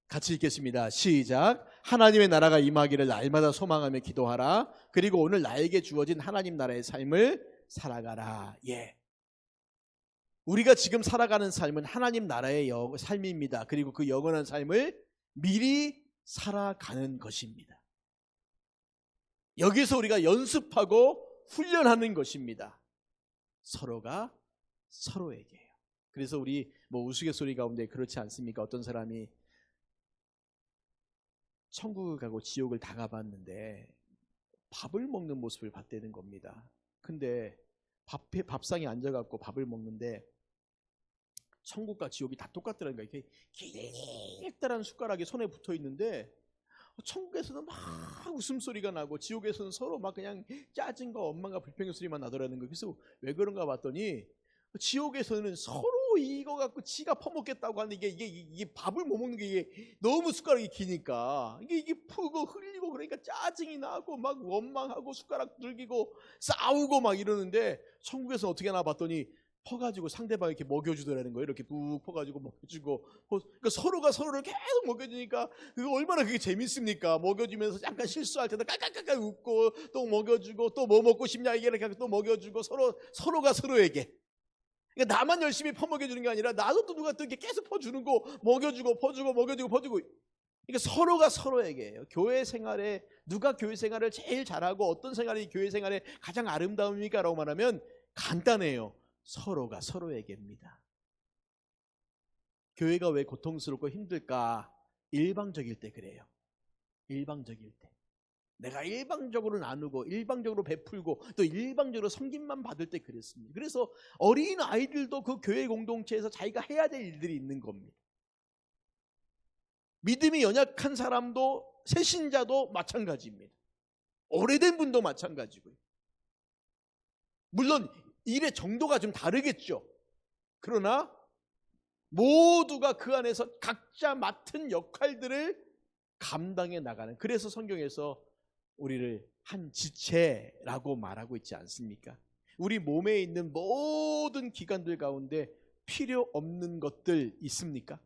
같이 읽겠습니다. 시작. 하나님의 나라가 임하기를 날마다 소망하며 기도하라. 그리고 오늘 나에게 주어진 하나님 나라의 삶을 살아가라. 우리가 지금 살아가는 삶은 하나님 나라의 삶입니다. 그리고 그 영원한 삶을 미리 살아가는 것입니다. 여기서 우리가 연습하고 훈련하는 것입니다. 서로가 서로에게요. 그래서 우리 우스갯소리 가운데 그렇지 않습니까? 어떤 사람이 천국을 지옥을 다 가봤는데 밥을 먹는 모습을 봤다는 겁니다. 근데 밥상에 앉아갖고 밥을 먹는데 천국과 지옥이 다 똑같더라는 거예요. 이렇게 길다란 숟가락이 손에 붙어 있는데 천국에서는 막 웃음소리가 나고 지옥에서는 서로 막 그냥 짜증과 원망과 불평의 소리만 나더라는 거예요. 그래서 왜 그런가 봤더니 지옥에서는 서로 이거 갖고 지가 퍼먹겠다고 하는데 이게 밥을 못 먹는 게 이게 너무 숟가락이 기니까 이게 푸고 흘리고 그러니까 짜증이 나고 막 원망하고 숟가락 들기고 싸우고 막 이러는데 천국에서 어떻게 하나 봤더니 퍼가지고 상대방 이렇게 먹여주더라는 거예요. 이렇게 푹 퍼가지고 먹여주고, 그러니까 서로가 서로를 계속 먹여주니까 그거 얼마나 그게 재밌습니까? 먹여주면서 잠깐 실수할 때도 깔깔깔깔 웃고 또 먹여주고 또 뭐 먹고 싶냐 이게 이렇게 또 먹여주고 서로가 서로에게. 그러니까 나만 열심히 퍼먹여주는 게 아니라 나도 또 누가 또 이렇게 계속 퍼주는 거 먹여주고 퍼주고 먹여주고 퍼주고. 그러니까 서로가 서로에게예요. 교회 생활에 누가 교회 생활을 제일 잘하고 어떤 생활이 교회 생활에 가장 아름다웁니까? 라고 말하면 간단해요. 서로가 서로에게입니다. 교회가 왜 고통스럽고 힘들까? 일방적일 때 그래요. 일방적일 때. 내가 일방적으로 나누고 일방적으로 베풀고 또 일방적으로 섬김만 받을 때 그랬습니다. 그래서 어린 아이들도 그 교회 공동체에서 자기가 해야 될 일들이 있는 겁니다. 믿음이 연약한 사람도 새신자도 마찬가지입니다. 오래된 분도 마찬가지고요. 물론 일의 정도가 좀 다르겠죠. 그러나 모두가 그 안에서 각자 맡은 역할들을 감당해 나가는, 그래서 성경에서 우리를 한 지체라고 말하고 있지 않습니까? 우리 몸에 있는 모든 기관들 가운데 필요 없는 것들 있습니까?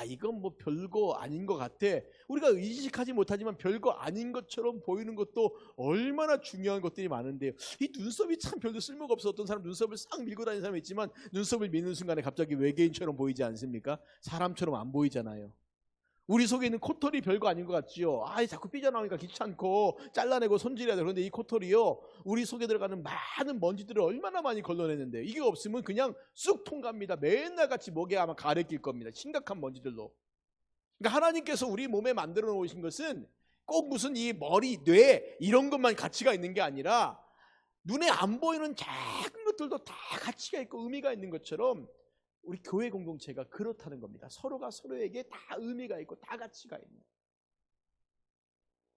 이건 별거 아닌 것 같아. 우리가 의식하지 못하지만 별거 아닌 것처럼 보이는 것도 얼마나 중요한 것들이 많은데요. 이 눈썹이 참 별로 쓸모가 없어. 어떤 사람 눈썹을 싹 밀고 다니는 사람이 있지만 눈썹을 미는 순간에 갑자기 외계인처럼 보이지 않습니까? 사람처럼 안 보이잖아요. 우리 속에 있는 코털이 별거 아닌 것 같지요. 자꾸 삐져나오니까 귀찮고 잘라내고 손질해야 돼. 그런데 이 코털이요, 우리 속에 들어가는 많은 먼지들을 얼마나 많이 걸러내는데 이게 없으면 그냥 쑥 통갑니다. 맨날 같이 목에 아마 가래 낄 겁니다. 심각한 먼지들로. 그러니까 하나님께서 우리 몸에 만들어 놓으신 것은 꼭 무슨 이 머리, 뇌 이런 것만 가치가 있는 게 아니라 눈에 안 보이는 작은 것들도 다 가치가 있고 의미가 있는 것처럼 우리 교회 공동체가 그렇다는 겁니다. 서로가 서로에게 다 의미가 있고 다 가치가 있는.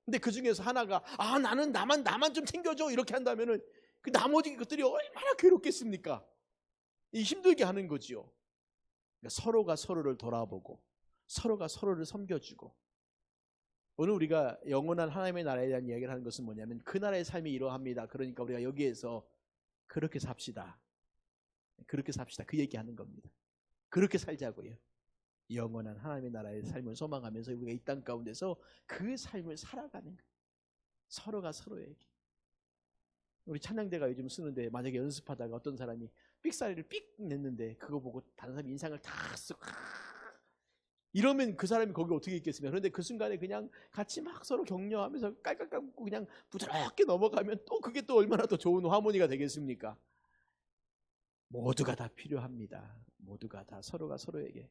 근데 그 중에서 하나가 나는 나만 좀 챙겨줘 이렇게 한다면은 그 나머지 것들이 얼마나 괴롭겠습니까? 힘들게 하는 거지요. 그러니까 서로가 서로를 돌아보고 서로가 서로를 섬겨주고. 오늘 우리가 영원한 하나님의 나라에 대한 이야기를 하는 것은 뭐냐면 그 나라의 삶이 이러합니다. 그러니까 우리가 여기에서 그렇게 삽시다. 그렇게 삽시다. 그 얘기하는 겁니다. 그렇게 살자고요. 영원한 하나님의 나라의 삶을 소망하면서 우리가 이 땅 가운데서 그 삶을 살아가는 거예요. 서로가 서로에게. 우리 찬양대가 요즘 쓰는데 만약에 연습하다가 어떤 사람이 삑사리를 삑 냈는데 그거 보고 다른 사람이 인상을 다 쓰고 이러면 그 사람이 거기 어떻게 있겠습니까? 그런데 그 순간에 그냥 같이 막 서로 격려하면서 깔깔깔 그냥 부드럽게 넘어가면 또 그게 또 얼마나 더 좋은 하모니가 되겠습니까? 모두가 다 필요합니다. 모두가 다 서로가 서로에게.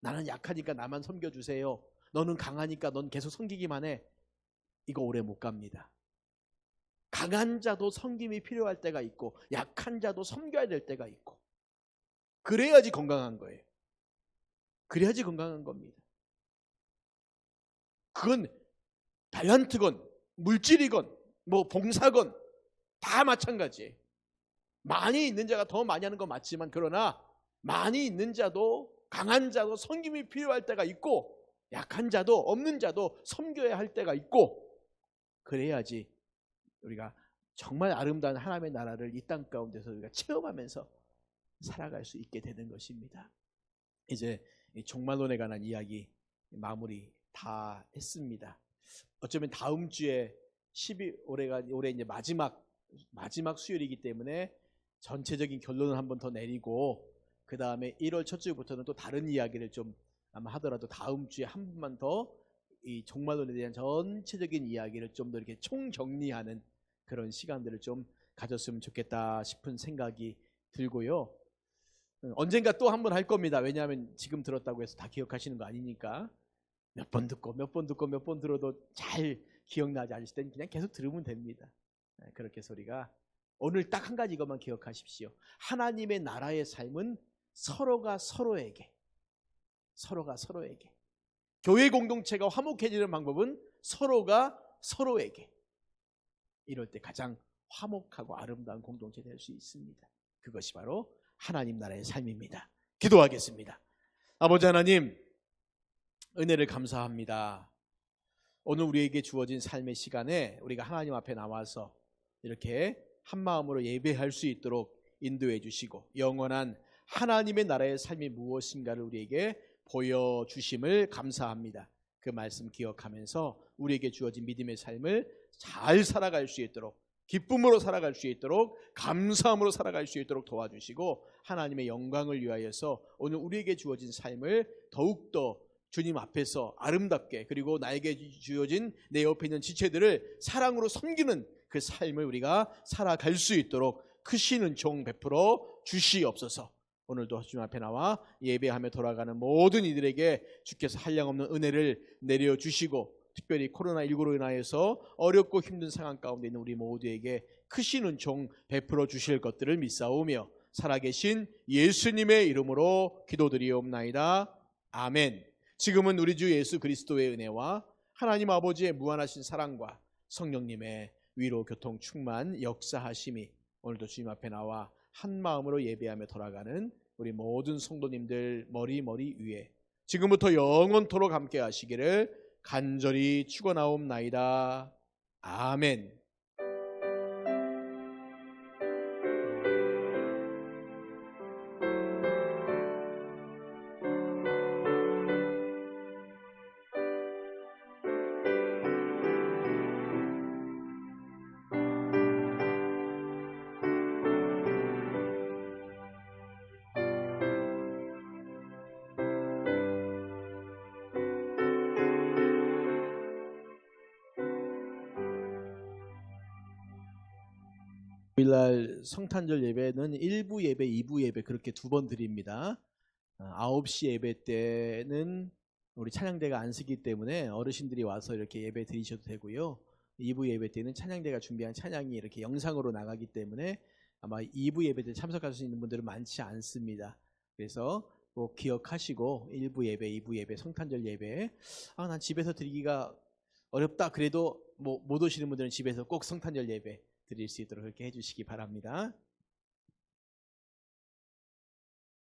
나는 약하니까 나만 섬겨주세요. 너는 강하니까 넌 계속 섬기기만 해. 이거 오래 못 갑니다. 강한 자도 섬김이 필요할 때가 있고 약한 자도 섬겨야 될 때가 있고 그래야지 건강한 거예요. 그래야지 건강한 겁니다. 그건 탤런트건 물질이건 봉사건 다 마찬가지예요. 많이 있는 자가 더 많이 하는 건 맞지만 그러나 많이 있는 자도 강한 자도 섬김이 필요할 때가 있고 약한 자도 없는 자도 섬겨야 할 때가 있고 그래야지 우리가 정말 아름다운 하나님의 나라를 이 땅 가운데서 우리가 체험하면서 살아갈 수 있게 되는 것입니다. 이제 종말론에 관한 이야기 마무리 다 했습니다. 어쩌면 다음 주에 올해 이제 마지막 수요일이기 때문에 전체적인 결론을 한번 더 내리고 그 다음에 1월 첫 주부터는 또 다른 이야기를 좀 아마 하더라도 다음 주에 한 번만 더 이 종말론에 대한 전체적인 이야기를 좀 더 이렇게 총정리하는 그런 시간들을 좀 가졌으면 좋겠다 싶은 생각이 들고요. 언젠가 또 한 번 할 겁니다. 왜냐하면 지금 들었다고 해서 다 기억하시는 거 아니니까 몇 번 듣고 몇 번 듣고 몇 번 들어도 잘 기억나지 않으실 땐 그냥 계속 들으면 됩니다. 그렇게 해서 우리가 오늘 딱 한 가지 이것만 기억하십시오. 하나님의 나라의 삶은 서로가 서로에게 교회 공동체가 화목해지는 방법은 서로가 서로에게 이럴 때 가장 화목하고 아름다운 공동체 될 수 있습니다. 그것이 바로 하나님 나라의 삶입니다. 기도하겠습니다. 아버지 하나님, 은혜를 감사합니다. 오늘 우리에게 주어진 삶의 시간에 우리가 하나님 앞에 나와서 이렇게 한 마음으로 예배할 수 있도록 인도해 주시고 영원한 하나님의 나라의 삶이 무엇인가를 우리에게 보여주심을 감사합니다. 그 말씀 기억하면서 우리에게 주어진 믿음의 삶을 잘 살아갈 수 있도록, 기쁨으로 살아갈 수 있도록, 감사함으로 살아갈 수 있도록 도와주시고 하나님의 영광을 위하여서 오늘 우리에게 주어진 삶을 더욱더 주님 앞에서 아름답게, 그리고 나에게 주어진 내 옆에 있는 지체들을 사랑으로 섬기는 그 삶을 우리가 살아갈 수 있도록 크신 은총 베풀어 주시옵소서. 오늘도 주님 앞에 나와 예배하며 돌아가는 모든 이들에게 주께서 한량없는 은혜를 내려주시고 특별히 코로나19로 인하여서 어렵고 힘든 상황 가운데 있는 우리 모두에게 크신 은총 베풀어 주실 것들을 믿사오며 살아계신 예수님의 이름으로 기도드리옵나이다. 아멘. 지금은 우리 주 예수 그리스도의 은혜와 하나님 아버지의 무한하신 사랑과 성령님의 위로 교통 충만 역사하심이 오늘도 주님 앞에 나와 한 마음으로 예배하며 돌아가는 우리 모든 성도님들 머리 위에 지금부터 영원토록 함께 하시기를 간절히 축원하옵나이다. 아멘. 주일날 성탄절 예배는 1부 예배, 2부 예배 그렇게 두 번 드립니다. 9시 예배 때는 우리 찬양대가 안 쓰기 때문에 어르신들이 와서 이렇게 예배 드리셔도 되고요. 2부 예배 때는 찬양대가 준비한 찬양이 이렇게 영상으로 나가기 때문에 아마 2부 예배 때 참석할 수 있는 분들은 많지 않습니다. 그래서 꼭 기억하시고 1부 예배, 2부 예배, 성탄절 예배 난 집에서 드리기가 어렵다 그래도 못 오시는 분들은 집에서 꼭 성탄절 예배 드릴 수 있도록 그렇게 해주시기 바랍니다.